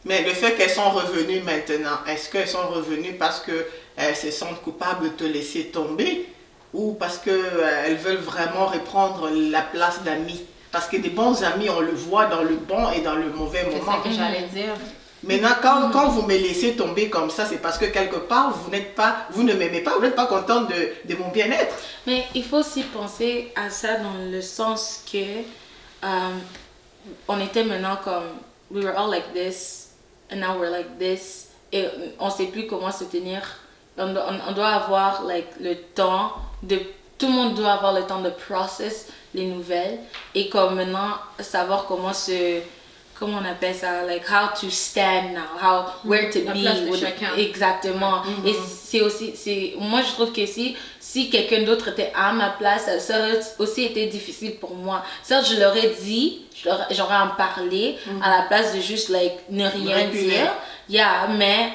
Mais le fait qu'elles sont revenues maintenant, est-ce qu'elles sont revenues parce qu'elles se sentent coupables de te laisser tomber? Ou parce qu'elles veulent vraiment reprendre la place d'amis? Parce que des bons amis, on le voit dans le bon et dans le mauvais moment. C'est ça que j'allais dire. Maintenant, quand vous me laissez tomber comme ça, c'est parce que quelque part, vous ne m'aimez pas, vous n'êtes pas contente de mon bien-être. Mais il faut aussi penser à ça dans le sens que on était maintenant comme, we were all like this, and now we're like this, et on ne sait plus comment se tenir. On doit avoir le temps tout le monde doit avoir le temps de process les nouvelles et comme maintenant savoir comment on appelle ça, like how to stand now, where to be. Exactement. Et c'est aussi, moi je trouve que si quelqu'un d'autre était à ma place, ça aurait aussi été difficile pour moi. Certes, je leur ai dit, j'aurais en parlé à la place de juste ne rien dire. Mais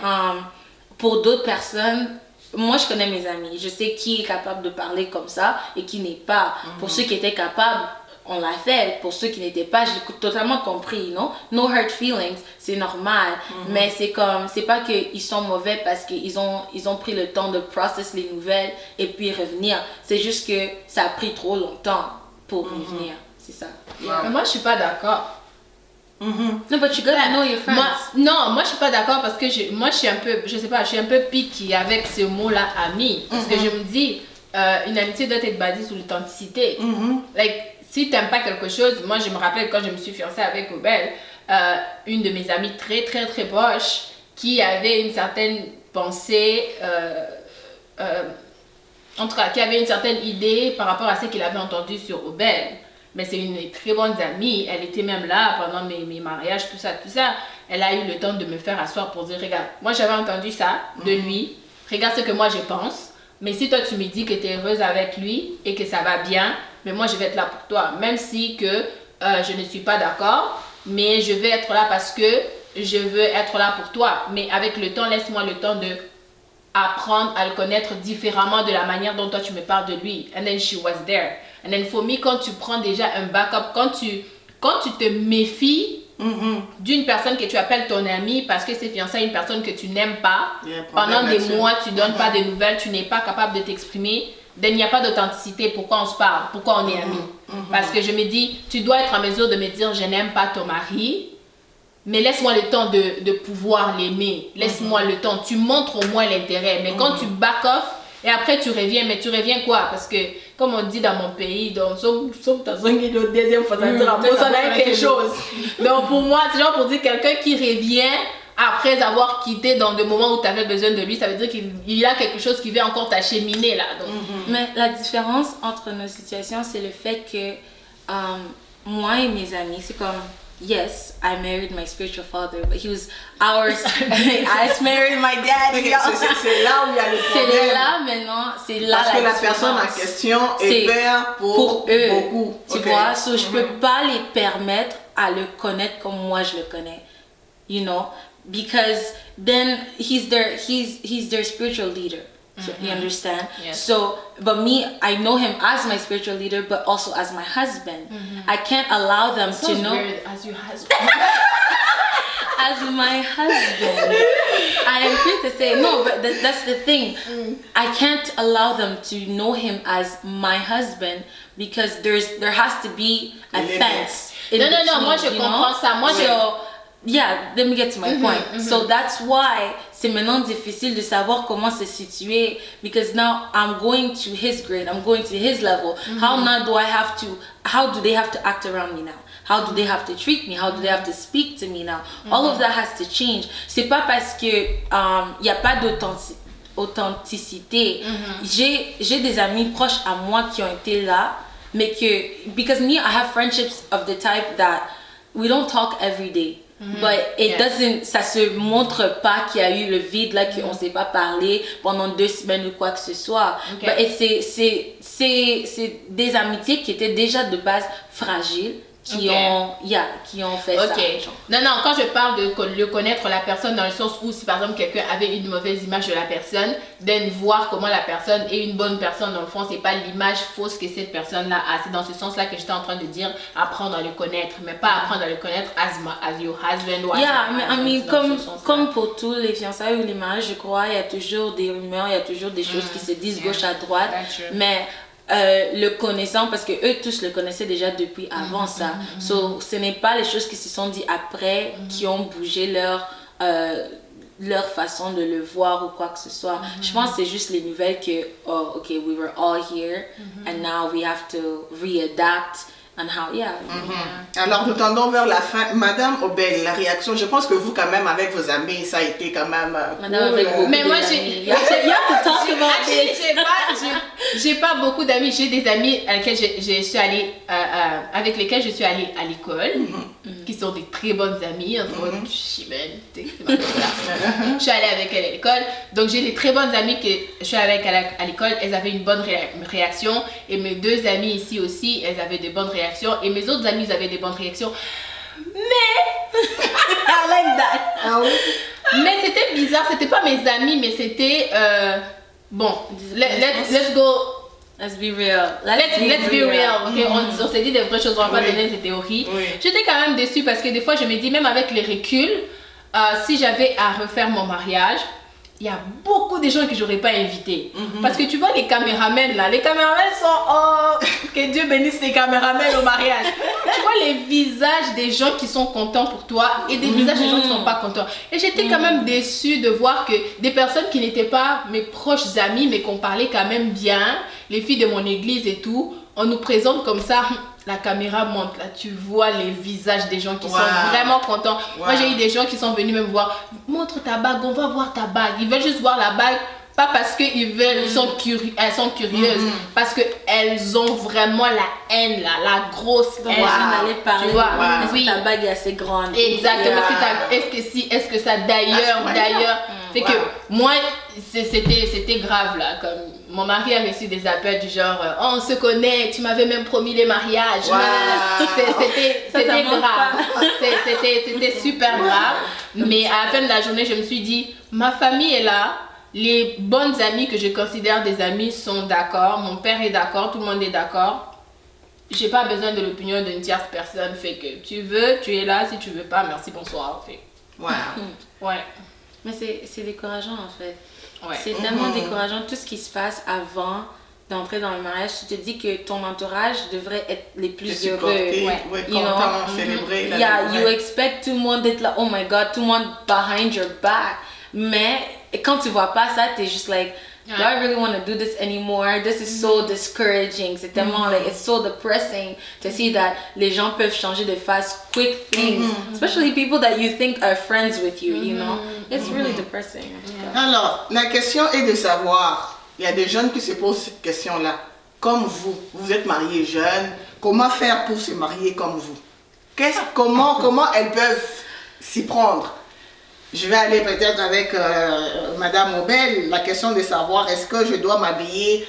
pour d'autres personnes, moi, je connais mes amis. Je sais qui est capable de parler comme ça et qui n'est pas. Pour ceux qui étaient capables, on l'a fait. Pour ceux qui n'étaient pas, j'ai totalement compris, non? No hurt feelings, c'est normal. Mais c'est pas qu'ils sont mauvais parce qu'ils ont pris le temps de process les nouvelles et puis revenir. C'est juste que ça a pris trop longtemps pour revenir. C'est ça. Mais moi, je suis pas d'accord. No, but you gotta know your friends. Moi je suis pas d'accord parce que moi je suis un peu, je sais pas, je suis un peu picky avec ce mot-là, ami. Parce que je me dis, une amitié doit être basée sur l'authenticité. Si t'aimes pas quelque chose, moi je me rappelle quand je me suis fiancée avec Obel, une de mes amies très très très proche qui avait une certaine pensée, en tout cas qui avait une certaine idée par rapport à ce qu'il avait entendu sur Obel. Mais c'est une très bonne amie, elle était même là pendant mes mariages, tout ça. Elle a eu le temps de me faire asseoir pour dire, regarde, moi j'avais entendu ça de lui, regarde ce que moi je pense, mais si toi tu me dis que tu es heureuse avec lui et que ça va bien, mais moi je vais être là pour toi, même si que je ne suis pas d'accord, mais je vais être là parce que je veux être là pour toi. Mais avec le temps, laisse-moi le temps de apprendre à le connaître différemment de la manière dont toi tu me parles de lui. And then she was there. And then for me, quand tu prends déjà un backup, quand tu te méfies d'une personne que tu appelles ton ami parce que c'est fiancé à une personne que tu n'aimes pas, pendant des mois tu donnes pas de nouvelles, tu n'es pas capable de t'exprimer, then il n'y a pas d'authenticité. Pourquoi on se parle? Pourquoi on est amis? Parce que je me dis, tu dois être en mesure de me dire je n'aime pas ton mari, mais laisse-moi le temps de pouvoir l'aimer. Laisse-moi le temps. Tu montres au moins l'intérêt. Mais quand tu back off et après tu reviens, mais tu reviens quoi? Parce que, comme on dit dans mon pays, donc, sauf dans une deuxième fois, ça a quelque chose. Donc pour moi, c'est genre pour dire quelqu'un qui revient après avoir quitté dans des moments où tu avais besoin de lui, ça veut dire qu'il y a quelque chose qui vient encore t'acheminer là. Donc. Mais la différence entre nos situations, c'est le fait que moi et mes amis, c'est comme... yes, I married my spiritual father, but he was ours. I married my dad. C'est là où il y a le problème. C'est là maintenant, c'est là parce que la différence. personne en question est père pour eux. Beaucoup. Tu vois, so je peux pas les permettre à le connaître comme moi je le connais. You know, because then he's their spiritual leader. So, you understand? Yes. So, but me, I know him as my spiritual leader, but also as my husband. I can't allow them to know. Weird, as your husband. As my husband. I am free to say, no, but that's the thing. I can't allow them to know him as my husband because there has to be a fence. Non, moi je comprends ça. Moi, yeah, let me get to my point. So that's why c'est maintenant difficile de savoir comment se situer because now I'm going to his grade, I'm going to his level. How do they have to act around me now? How do they have to treat me? How do they have to speak to me now? All of that has to change. C'est pas parce que y a pas d'authenticité. J'ai des amis proches à moi qui ont été là, mais que because me I have friendships of the type that we don't talk every day. But it doesn't, ça se montre pas qu'il y a eu le vide là, qu'on s'est pas parlé pendant 2 semaines ou quoi que ce soit. Okay. But c'est des amitiés qui étaient déjà de base fragiles. Qui ont fait ça. Non, quand je parle de le connaître la personne dans le sens où si par exemple quelqu'un avait une mauvaise image de la personne, de voir comment la personne est une bonne personne dans le fond, c'est pas l'image fausse que cette personne-là a. C'est dans ce sens-là que j'étais en train de dire apprendre à le connaître, mais pas apprendre à le connaître as your husband ou comme pour tous les fiançailles ou les mariages, je crois, il y a toujours des rumeurs, il y a toujours des choses qui se disent gauche à droite, mais le connaissant parce que eux tous le connaissaient déjà depuis avant ça. So, ce n'est pas les choses qui se sont dites après qui ont bougé leur façon de le voir ou quoi que ce soit. Je pense que c'est juste les nouvelles que we were all here and now we have to readapt. And how, Alors nous tendons vers la fin. Madame Obel, la réaction, je pense que vous quand même avec vos amis, ça a été quand même mais moi j'ai pas beaucoup d'amis. J'ai des amis avec lesquels je suis allée à l'école, qui sont des très bonnes amies, entre autres Chimène, je suis allée avec elle à l'école, donc j'ai des très bonnes amies que je suis avec à l'école. Elles avaient une bonne réaction et mes 2 amies ici aussi, elles avaient de bonnes réactions. Et mes autres amis avaient des bonnes réactions. Mais I like that. Mais c'était bizarre, c'était pas mes amis, mais c'était let's go. Let's be real. Let's be real. Okay? On s'est dit des vraies choses, on va pas donner des théories. J'étais quand même déçue parce que des fois je me dis, même avec les reculs, si j'avais à refaire mon mariage, il y a beaucoup de gens que j'aurais pas invités. Parce que tu vois les caméramens là, les caméramens sont que Dieu bénisse les caméramens au mariage. Tu vois les visages des gens qui sont contents pour toi et des visages des gens qui sont pas contents. Et j'étais quand même déçue de voir que des personnes qui n'étaient pas mes proches amis mais qu'on parlait quand même bien, les filles de mon église et tout, on nous présente comme ça. La caméra monte, là, tu vois les visages des gens qui sont vraiment contents. Moi, j'ai eu des gens qui sont venus me voir. Montre ta bague, on va voir ta bague. Ils veulent juste voir la bague, pas parce qu'ils veulent, elles sont curieuses, parce qu'elles ont vraiment la haine, là, la grosse haine. Tu vois, est-ce que ta bague est assez grande? Exactement. Est-ce que ça, d'ailleurs. Fait que moi, c'était grave, là, comme... Mon mari a reçu des appels du genre on se connaît, tu m'avais même promis les mariages. C'était grave. C'était super grave. Mais à la fin de la journée, je me suis dit, ma famille est là. Les bonnes amies que je considère des amies sont d'accord. Mon père est d'accord, tout le monde est d'accord. J'ai pas besoin de l'opinion d'une tierce personne. Fait que tu veux, tu es là. Si tu veux pas, merci, bonsoir. Fait. Ouais. Mais c'est décourageant en fait. C'est Ouais. tellement décourageant tout ce qui se passe avant d'entrer dans le mariage. Tu te dis que ton entourage devrait être les plus heureux. Content, célébrer. You expect tout le monde d'être là, oh my god, tout le monde behind your back. Mais quand tu vois pas ça, t'es juste like, do I really want to do this anymore? This is so discouraging. C'est tellement like, it's so depressing to see that les gens peuvent changer de face, quick things. Especially people that you think are friends with you, you know? It's really depressing. Alors, la question est de savoir, il y a des jeunes qui se posent cette question-là. Comme vous êtes mariés jeunes, comment faire pour se marier comme vous? comment elles peuvent s'y prendre? Je vais aller peut-être avec Madame Obel, la question de savoir est-ce que je dois m'habiller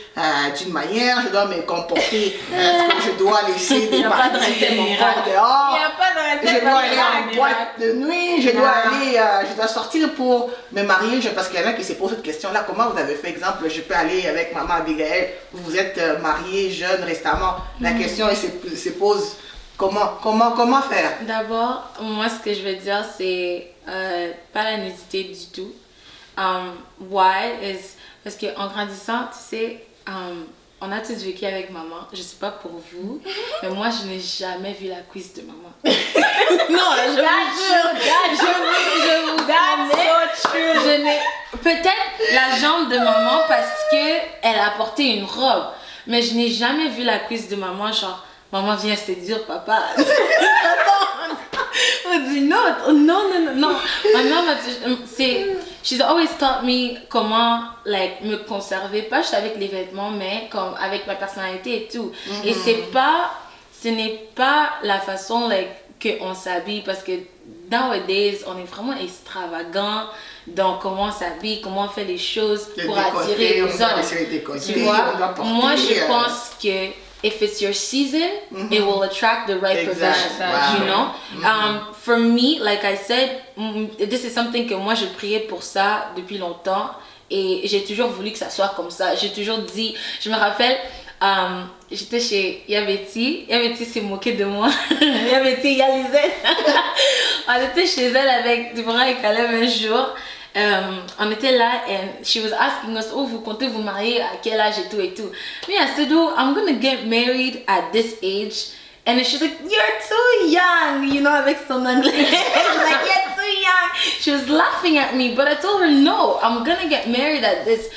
d'une manière, je dois me comporter, est-ce que je dois laisser des parties de mon corps dehors, Il n'y a pas de recette je dois aller en miracle. boîte de nuit, je dois sortir pour me marier, parce qu'il y en a qui se posent cette question-là, comment vous avez fait, exemple, je peux aller avec Maman Abigail, vous êtes mariée, jeune, récemment, la question elle se pose, comment faire? D'abord, moi, ce que je veux dire, c'est pas la nudité du tout. Why is parce qu'en grandissant, tu sais, on a tous vécu avec maman. Je sais pas pour vous, mais moi, je n'ai jamais vu la cuisse de maman. Non, je vous promets, je n'ai peut-être la jambe de maman parce que elle a porté une robe, mais je n'ai jamais vu la cuisse de maman, genre. Maman vient se dire, papa. On dit non. Ma mère she's always taught me comment like me conserver, pas juste avec les vêtements, mais comme avec ma personnalité et tout. Et ce n'est pas la façon like qu'on s'habille parce que nowadays on est vraiment extravagant dans comment on s'habille, comment on fait les choses pour attirer les hommes. Tu vois, moi je pense que if it's your season, it will attract the right profession, you know? For me, like I said, this is something que moi je priais pour ça depuis longtemps et j'ai toujours voulu que ça soit comme ça. J'ai toujours dit, je me rappelle, j'étais chez Yabeti s'est moqué de moi. Yabeti, Yalizette. On était chez elle avec Deborah et Caleb un jour. On était là and she was asking us, oh, vous comptez vous marier à quel âge et tout. Me, I said, oh, I'm gonna get married at this age. And she's like, you're too young, you know, avec son anglais. She's like, you're too young. She was laughing at me, but I told her, no, I'm gonna get married at this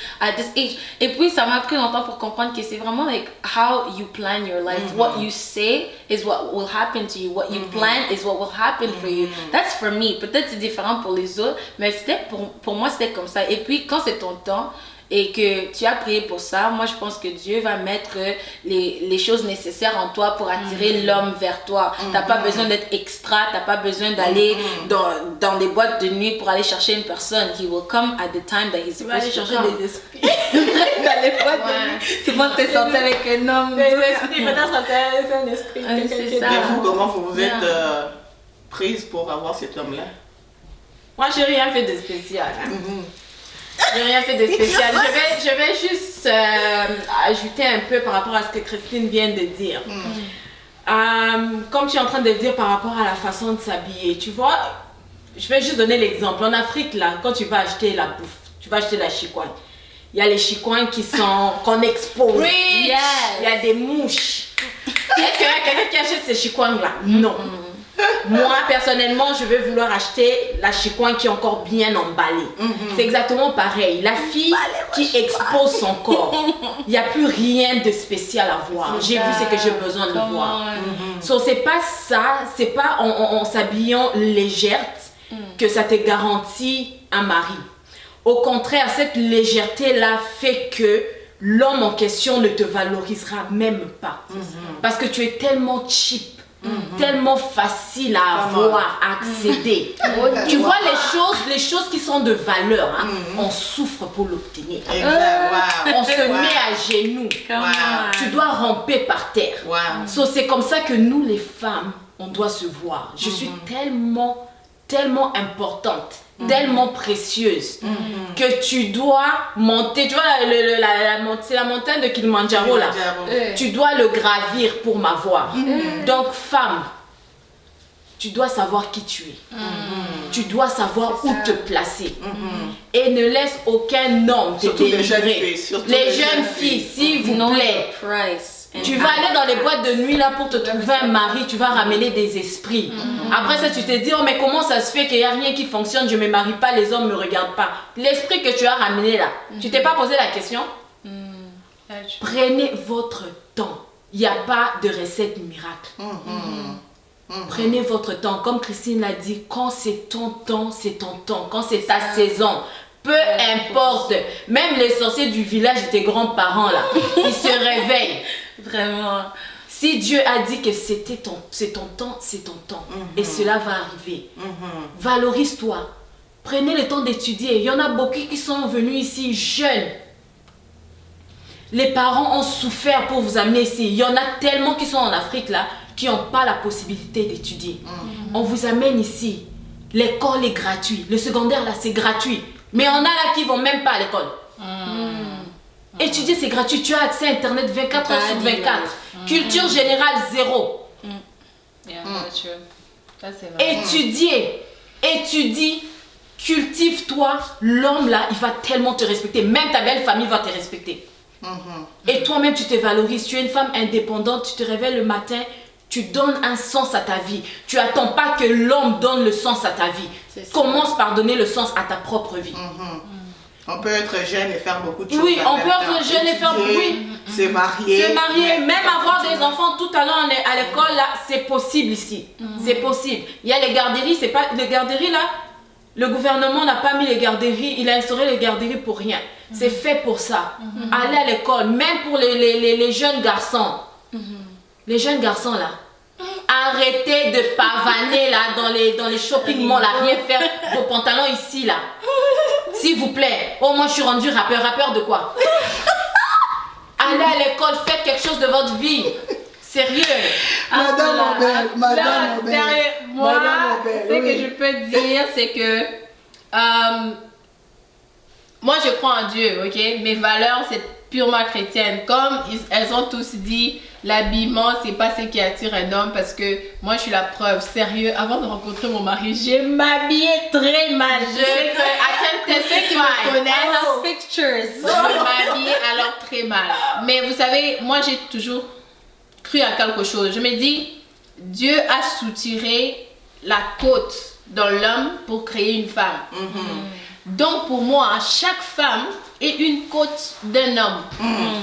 age. Et puis, ça m'a pris longtemps pour comprendre que c'est vraiment like how you plan your life. What you say is what will happen to you. What you plan is what will happen for you. That's for me. Peut-être c'est différent pour les autres, mais c'était pour moi, c'était comme ça. Et puis, quand c'est ton temps, et que tu as prié pour ça, moi je pense que Dieu va mettre les choses nécessaires en toi pour attirer l'homme vers toi. T'as pas besoin d'être extra, t'as pas besoin d'aller dans des boîtes de nuit pour aller chercher une personne. He will come at the time that he's supposed to come. Des esprits. Dans les boîtes de nuit. C'est moi qui t'es sorti avec un homme. Des esprits, peut-être c'est un esprit. C'est ça. Et vous, comment vous êtes prise pour avoir cet homme-là? Moi, j'ai rien fait de spécial. J'ai rien fait de spécial. Je vais juste ajouter un peu par rapport à ce que Christine vient de dire. Comme tu es en train de dire par rapport à la façon de s'habiller, tu vois, je vais juste donner l'exemple. En Afrique, là, quand tu vas acheter la bouffe, tu vas acheter la chicoine. Il y a les chicoines qu'on expose. Oui. Yes. Il y a des mouches. Est-ce qu'il y a quelqu'un qui achète ces chicoines-là? Non. Moi, personnellement, je vais vouloir acheter la chicoine qui est encore bien emballée. C'est exactement pareil. La fille qui expose son corps, il n'y a plus rien de spécial à voir. J'ai vu ce que j'ai besoin de voir. So, c'est pas ça, c'est pas en s'habillant légère que ça te garantit un mari. Au contraire, cette légèreté-là fait que l'homme en question ne te valorisera même pas. Parce que tu es tellement cheap. Tellement facile à avoir, à accéder. Tu vois les choses qui sont de valeur, hein, on souffre pour l'obtenir. On se met à genoux. Tu dois ramper par terre. So, c'est comme ça que nous les femmes, on doit se voir. Je suis tellement importante, tellement précieuse que tu dois monter. Tu vois, c'est la montagne de Kilimanjaro là. Tu dois le gravir pour m'avoir. Donc, femme, tu dois savoir qui tu es. Tu dois savoir où te placer. Et ne laisse aucun homme te délivrer. Les jeunes filles, s'il vous plaît. Tu vas aller dans les boîtes de nuit là pour te trouver un mari, tu vas ramener des esprits. Après ça, tu te dis, oh mais comment ça se fait qu'il n'y a rien qui fonctionne, je ne me marie pas, les hommes ne me regardent pas. L'esprit que tu as ramené là, tu t'es pas posé la question? Prenez votre temps. Il n'y a pas de recette miracle. Prenez votre temps. Comme Christine l'a dit, quand c'est ton temps, c'est ton temps. Quand c'est ta saison. Peu importe, même les sorciers du village de tes grands-parents là, ils se réveillent. Vraiment. Si Dieu a dit que c'est ton temps, c'est ton temps. Et cela va arriver. Valorise-toi. Prenez le temps d'étudier. Il y en a beaucoup qui sont venus ici jeunes. Les parents ont souffert pour vous amener ici. Il y en a tellement qui sont en Afrique là, qui n'ont pas la possibilité d'étudier. On vous amène ici. L'école est gratuite. Le secondaire là, c'est gratuit. Mais on a là qui ne vont même pas à l'école. Étudier, c'est gratuit. Tu as accès à Internet 24 heures sur 24. Culture générale, 0. Ça, c'est vrai. Étudie, cultive-toi. L'homme là, il va tellement te respecter. Même ta belle famille va te respecter. Et toi-même, tu te valorises. Tu es une femme indépendante. Tu te réveilles le matin. Tu donnes un sens à ta vie. Tu n'attends pas que l'homme donne le sens à ta vie. Commence par donner le sens à ta propre vie. On peut être jeune et faire beaucoup de choses. Oui, on peut être jeune et faire se marier. Même avoir des enfants tout à l'heure à l'école, là, c'est possible ici. C'est possible. Il y a les garderies, c'est pas les garderies là. Le gouvernement n'a pas mis les garderies, il a instauré les garderies pour rien. C'est fait pour ça. Aller à l'école, même pour les jeunes garçons. Les jeunes garçons là. Arrêtez de pavaner là dans les shopping malls, à rien faire vos pantalons ici là. S'il vous plaît. Oh, moi je suis rendu rappeur. Rappeur de quoi? Allez à l'école, faites quelque chose de votre vie. Sérieux. Madame Obel, Madame Obel. Sérieux, moi, ce que je peux dire, c'est que moi je crois en Dieu, ok? Mes valeurs, c'est purement chrétienne. Comme elles ont tous dit, l'habillement, c'est pas ce qui attire un homme, parce que moi je suis la preuve. Sérieux, avant de rencontrer mon mari, j'ai m'habillé très mal. À quel ceux qui me connaissent, je m'habille alors très mal. Mais vous savez, moi j'ai toujours cru à quelque chose. Je me dis, Dieu a soutiré la côte dans l'homme pour créer une femme. Donc pour moi, chaque femme est une côte d'un homme.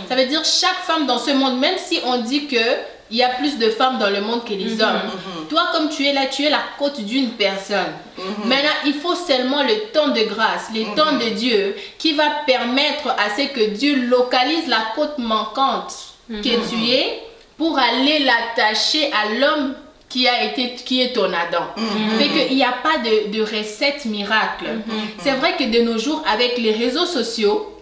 Ça veut dire chaque femme dans ce monde, même si on dit que il y a plus de femmes dans le monde que les hommes. Toi, comme tu es là, tu es la côte d'une personne. Maintenant, il faut seulement le temps de grâce, le temps de Dieu, qui va permettre à ce que Dieu localise la côte manquante que tu es pour aller l'attacher à l'homme qui est ton Adam. Fait qu'il n'y a pas de recette miracle. C'est vrai que de nos jours, avec les réseaux sociaux,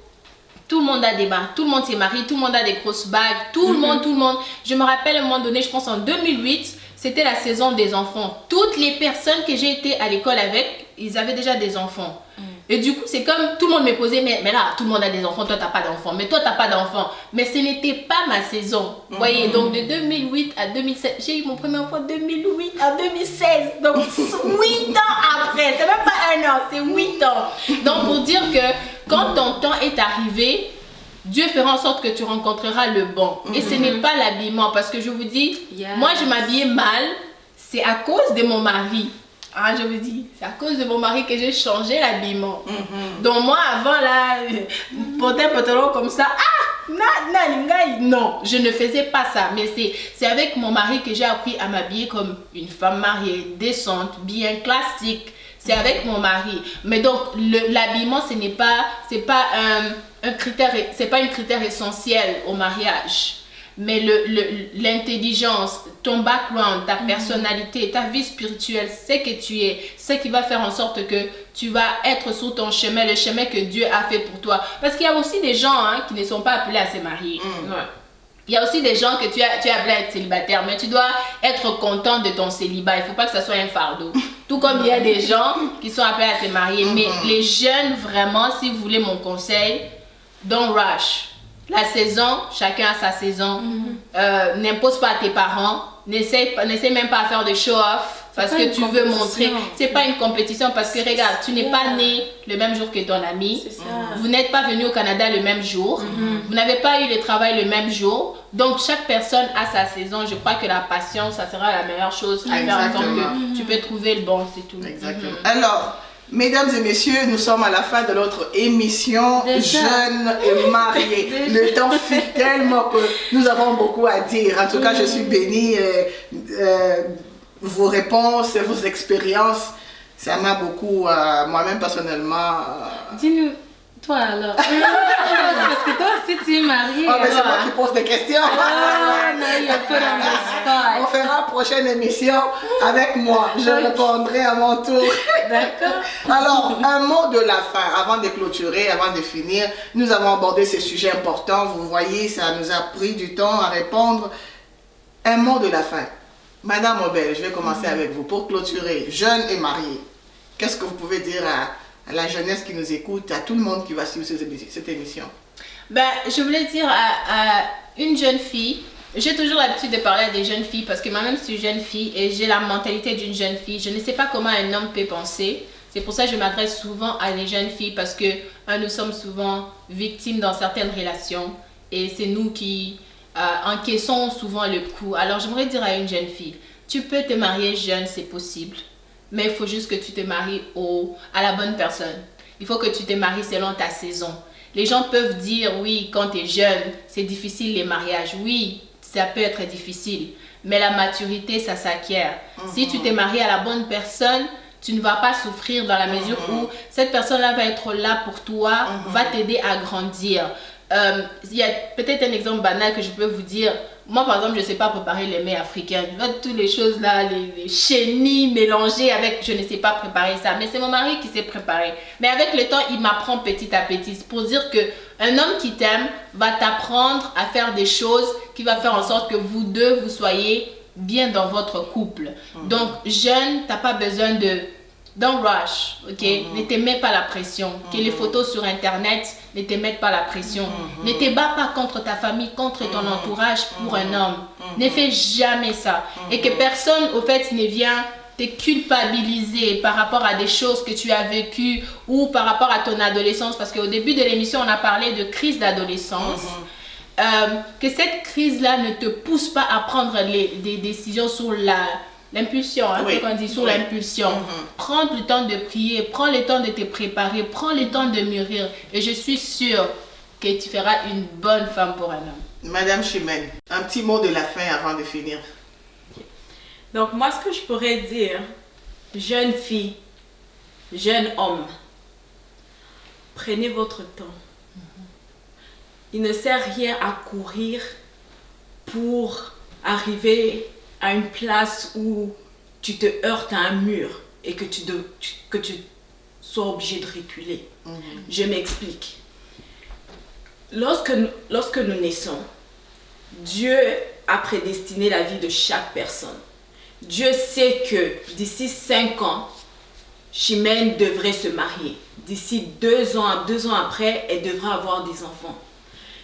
tout le monde a des bagues, tout le monde s'est marié, tout le monde a des grosses bagues, tout le monde. Je me rappelle à un moment donné, je pense en 2008, c'était la saison des enfants. Toutes les personnes que j'ai été à l'école avec, ils avaient déjà des enfants. Et du coup, c'est comme tout le monde me posait, mais là, tout le monde a des enfants, toi, tu n'as pas d'enfants. Mais toi, tu n'as pas d'enfants. Mais ce n'était pas ma saison. Vous voyez, donc de 2008 à 2007, j'ai eu mon premier enfant de 2008 à 2016. Donc 8 ans après. C'est même pas 1 an, c'est 8 ans. Donc pour dire que quand ton temps est arrivé, Dieu fera en sorte que tu rencontreras le bon. Et ce n'est pas l'habillement. Parce que je vous dis, moi, je m'habillais mal. C'est à cause de mon mari. Ah, je vous dis, c'est à cause de mon mari que j'ai changé l'habillement. Donc moi, avant, là, porter un pantalon comme ça, non, je ne faisais pas ça. Mais c'est avec mon mari que j'ai appris à m'habiller comme une femme mariée, décente, bien classique. C'est avec mon mari. Mais donc, l'habillement, c'est pas un critère essentiel au mariage. Mais l'intelligence, ton background, ta personnalité, ta vie spirituelle, c'est que tu es, c'est qui va faire en sorte que tu vas être sur ton chemin, le chemin que Dieu a fait pour toi. Parce qu'il y a aussi des gens qui ne sont pas appelés à se marier. Il y a aussi des gens que tu es appelé à être célibataire, mais tu dois être content de ton célibat. Il ne faut pas que ça soit un fardeau. Tout comme il y a des gens qui sont appelés à se marier. Mais les jeunes, vraiment, si vous voulez mon conseil, don't rush. La saison, chacun a sa saison. N'impose pas à tes parents. N'essaie même pas à faire de show-off parce que tu veux montrer. C'est pas une compétition parce que regarde, tu n'es pas né le même jour que ton ami. Vous n'êtes pas venu au Canada le même jour. Vous n'avez pas eu le travail le même jour. Donc chaque personne a sa saison. Je crois que la patience, ça sera la meilleure chose à faire en sorte que tu peux trouver le bon, c'est tout. Exactement. Alors, mesdames et messieurs, nous sommes à la fin de notre émission Jeunes et mariés. Le temps file tellement que nous avons beaucoup à dire. En tout cas, je suis bénie. Vos réponses, vos expériences, ça m'a beaucoup, moi-même personnellement. Dis-nous, Toi alors? Parce que toi aussi tu es mariée. Oh, mais c'est moi qui pose des questions. Ah, non, il y a pas dans le On spot. fera prochaine émission avec moi. Je répondrai à mon tour. D'accord. Alors, un mot de la fin, avant de clôturer, avant de finir. Nous avons abordé ces sujets importants. Vous voyez, ça nous a pris du temps à répondre. Un mot de la fin. Madame Obel, je vais commencer avec vous. Pour clôturer, jeune et mariée, qu'est-ce que vous pouvez dire à la jeunesse qui nous écoute, à tout le monde qui va suivre cette émission? Ben, je voulais dire à une jeune fille, j'ai toujours l'habitude de parler à des jeunes filles parce que moi-même je suis jeune fille et j'ai la mentalité d'une jeune fille. Je ne sais pas comment un homme peut penser. C'est pour ça que je m'adresse souvent à des jeunes filles parce que nous sommes souvent victimes dans certaines relations et c'est nous qui encaissons souvent le coup. Alors j'aimerais dire à une jeune fille, tu peux te marier jeune, c'est possible. Mais il faut juste que tu te maries à la bonne personne. Il faut que tu te maries selon ta saison. Les gens peuvent dire, oui, quand tu es jeune, c'est difficile les mariages. Oui, ça peut être difficile. Mais la maturité, ça s'acquiert. Si tu te maries à la bonne personne, tu ne vas pas souffrir dans la mesure où cette personne-là va être là pour toi, va t'aider à grandir. Il y a peut-être un exemple banal que je peux vous dire. Moi, par exemple, je ne sais pas préparer les mets africains. Toutes les choses là, les chenilles mélangées avec, je ne sais pas préparer ça. Mais c'est mon mari qui sait préparer. Mais avec le temps, il m'apprend petit à petit. C'est pour dire qu'un homme qui t'aime va t'apprendre à faire des choses qui va faire en sorte que vous deux, vous soyez bien dans votre couple. Donc, jeune, tu n'as pas besoin d'un rush, ok? Ne te mets pas la pression. Que les photos sur Internet ne te mettent pas la pression. Ne te bats pas contre ta famille, contre ton entourage pour un homme. Ne fais jamais ça. Et que personne, au fait, ne vient te culpabiliser par rapport à des choses que tu as vécues ou par rapport à ton adolescence. Parce qu'au début de l'émission, on a parlé de crise d'adolescence. Que cette crise-là ne te pousse pas à prendre des décisions sur l'impulsion, c'est qu'on dit sur l'impulsion. Prends le temps de prier, prends le temps de te préparer, prends le temps de mûrir. Et je suis sûre que tu feras une bonne femme pour un homme. Madame Chimène, un petit mot de la fin avant de finir. Donc moi, ce que je pourrais dire, jeune fille, jeune homme, prenez votre temps. Il ne sert rien à courir pour arriver à une place où tu te heurtes à un mur et que tu sois obligé de reculer. Je m'explique. Lorsque nous naissons, Dieu a prédestiné la vie de chaque personne. Dieu sait que d'ici 5 ans, Chimène devrait se marier. D'ici 2 ans après, elle devrait avoir des enfants.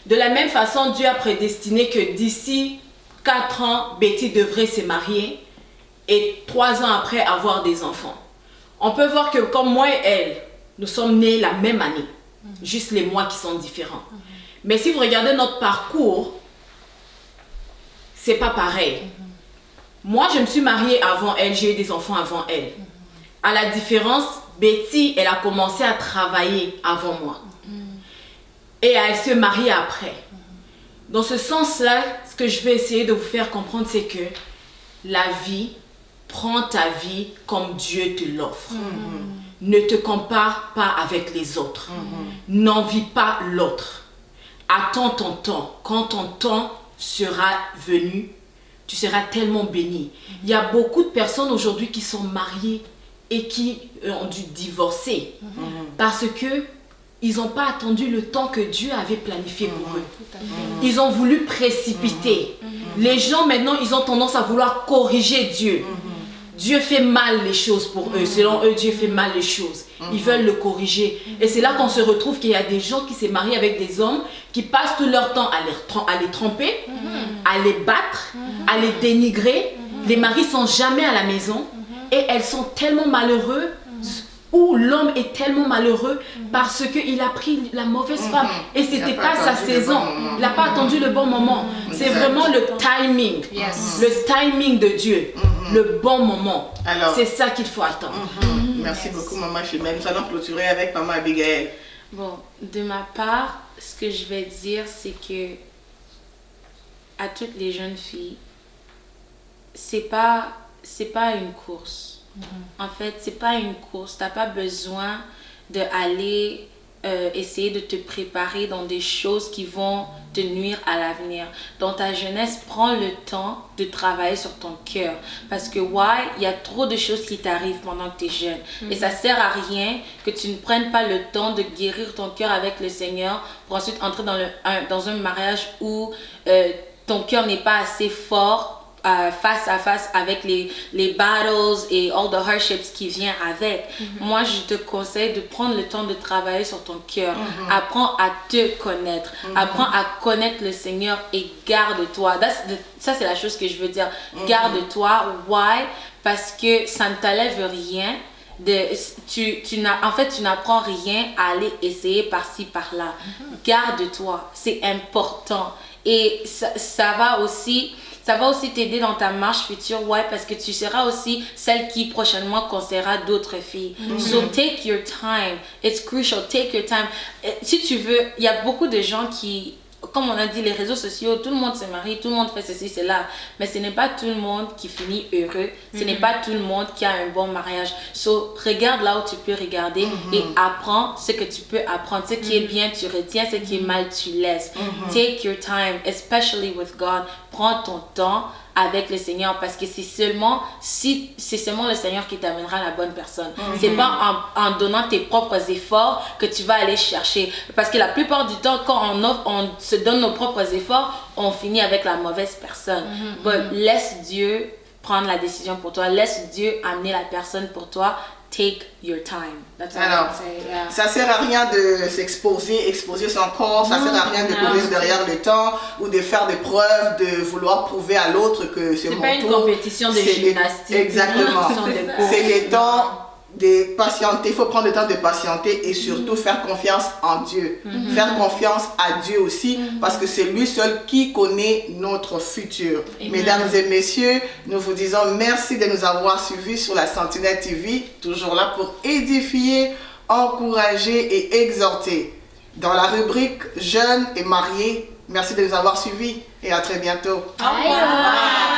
De la même façon, Dieu a prédestiné que d'ici 4 ans, Betty devrait se marier et 3 ans après avoir des enfants. On peut voir que comme moi et elle, nous sommes nés la même année, juste les mois qui sont différents. Mais si vous regardez notre parcours, c'est pas pareil. Moi, je me suis mariée avant elle, j'ai eu des enfants avant elle. À la différence, Betty, elle a commencé à travailler avant moi. Et elle se marie après. Dans ce sens-là, ce que je vais essayer de vous faire comprendre, c'est que la vie, prends ta vie comme Dieu te l'offre. Ne te compare pas avec les autres. N'envie pas l'autre. Attends ton temps. Quand ton temps sera venu, tu seras tellement béni. Il y a beaucoup de personnes aujourd'hui qui sont mariées et qui ont dû divorcer parce que ils n'ont pas attendu le temps que Dieu avait planifié pour eux. Ils ont voulu précipiter. Les gens maintenant, ils ont tendance à vouloir corriger Dieu. Dieu fait mal les choses pour eux. Selon eux, Dieu fait mal les choses. Ils veulent le corriger. Et c'est là qu'on se retrouve qu'il y a des gens qui se marient avec des hommes qui passent tout leur temps à les tromper, à les battre, à les dénigrer. Les maris sont jamais à la maison et elles sont tellement malheureux où l'homme est tellement malheureux parce qu'il a pris la mauvaise femme et c'était pas sa saison. Il n'a pas attendu le bon moment. C'est vraiment le timing. Le timing de Dieu. Le bon moment. C'est ça qu'il faut attendre. Merci beaucoup, Maman Chimène. Nous allons clôturer avec Maman Abigail. Bon, de ma part, ce que je vais dire, c'est que à toutes les jeunes filles, c'est pas une course. En fait, c'est pas une course. T'as pas besoin d'aller essayer de te préparer dans des choses qui vont te nuire à l'avenir. Dans ta jeunesse, prends le temps de travailler sur ton cœur. Parce que, il y a trop de choses qui t'arrivent pendant que tu es jeune. Et ça sert à rien que tu ne prennes pas le temps de guérir ton cœur avec le Seigneur pour ensuite entrer dans un mariage où ton cœur n'est pas assez fort face à face avec les battles et all the hardships qui viennent avec. Moi, je te conseille de prendre le temps de travailler sur ton cœur. Apprends à te connaître. Apprends à connaître le Seigneur et garde-toi. Ça, c'est la chose que je veux dire. Garde-toi. Why? Parce que ça ne t'enlève rien. Tu n'apprends rien à aller essayer par-ci, par-là. Garde-toi. C'est important. Et ça va aussi t'aider dans ta marche future, parce que tu seras aussi celle qui prochainement conseillera d'autres filles. So take your time. It's crucial. Take your time. Si tu veux, il y a beaucoup de gens qui, comme on a dit, les réseaux sociaux, tout le monde se marie, tout le monde fait ceci, cela. Mais ce n'est pas tout le monde qui finit heureux. Ce n'est pas tout le monde qui a un bon mariage. So, regarde là où tu peux regarder et apprends ce que tu peux apprendre. Ce qui est bien, tu retiens. Ce qui est mal, tu laisses. Take your time, especially with God. Prends ton temps avec le Seigneur parce que c'est seulement le Seigneur qui t'amènera la bonne personne. C'est pas en donnant tes propres efforts que tu vas aller chercher. Parce que la plupart du temps, quand on se donne nos propres efforts, on finit avec la mauvaise personne. But laisse Dieu prendre la décision pour toi. Laisse Dieu amener la personne pour toi. Take your time. That's all I can say. Yeah. Ça sert à rien de exposer son corps, ça sert à rien de courir derrière le temps ou de faire des preuves, de vouloir prouver à l'autre que c'est mon tour. C'est pas une compétition de gymnastique. Exactement. C'est le temps de patienter, il faut prendre le temps de patienter et surtout faire confiance en Dieu. Faire confiance à Dieu aussi parce que c'est lui seul qui connaît notre futur. Mesdames et messieurs, nous vous disons merci de nous avoir suivis sur la Sentinelle TV, toujours là pour édifier, encourager et exhorter. Dans la rubrique Jeunes et mariés, merci de nous avoir suivis et à très bientôt. Au revoir.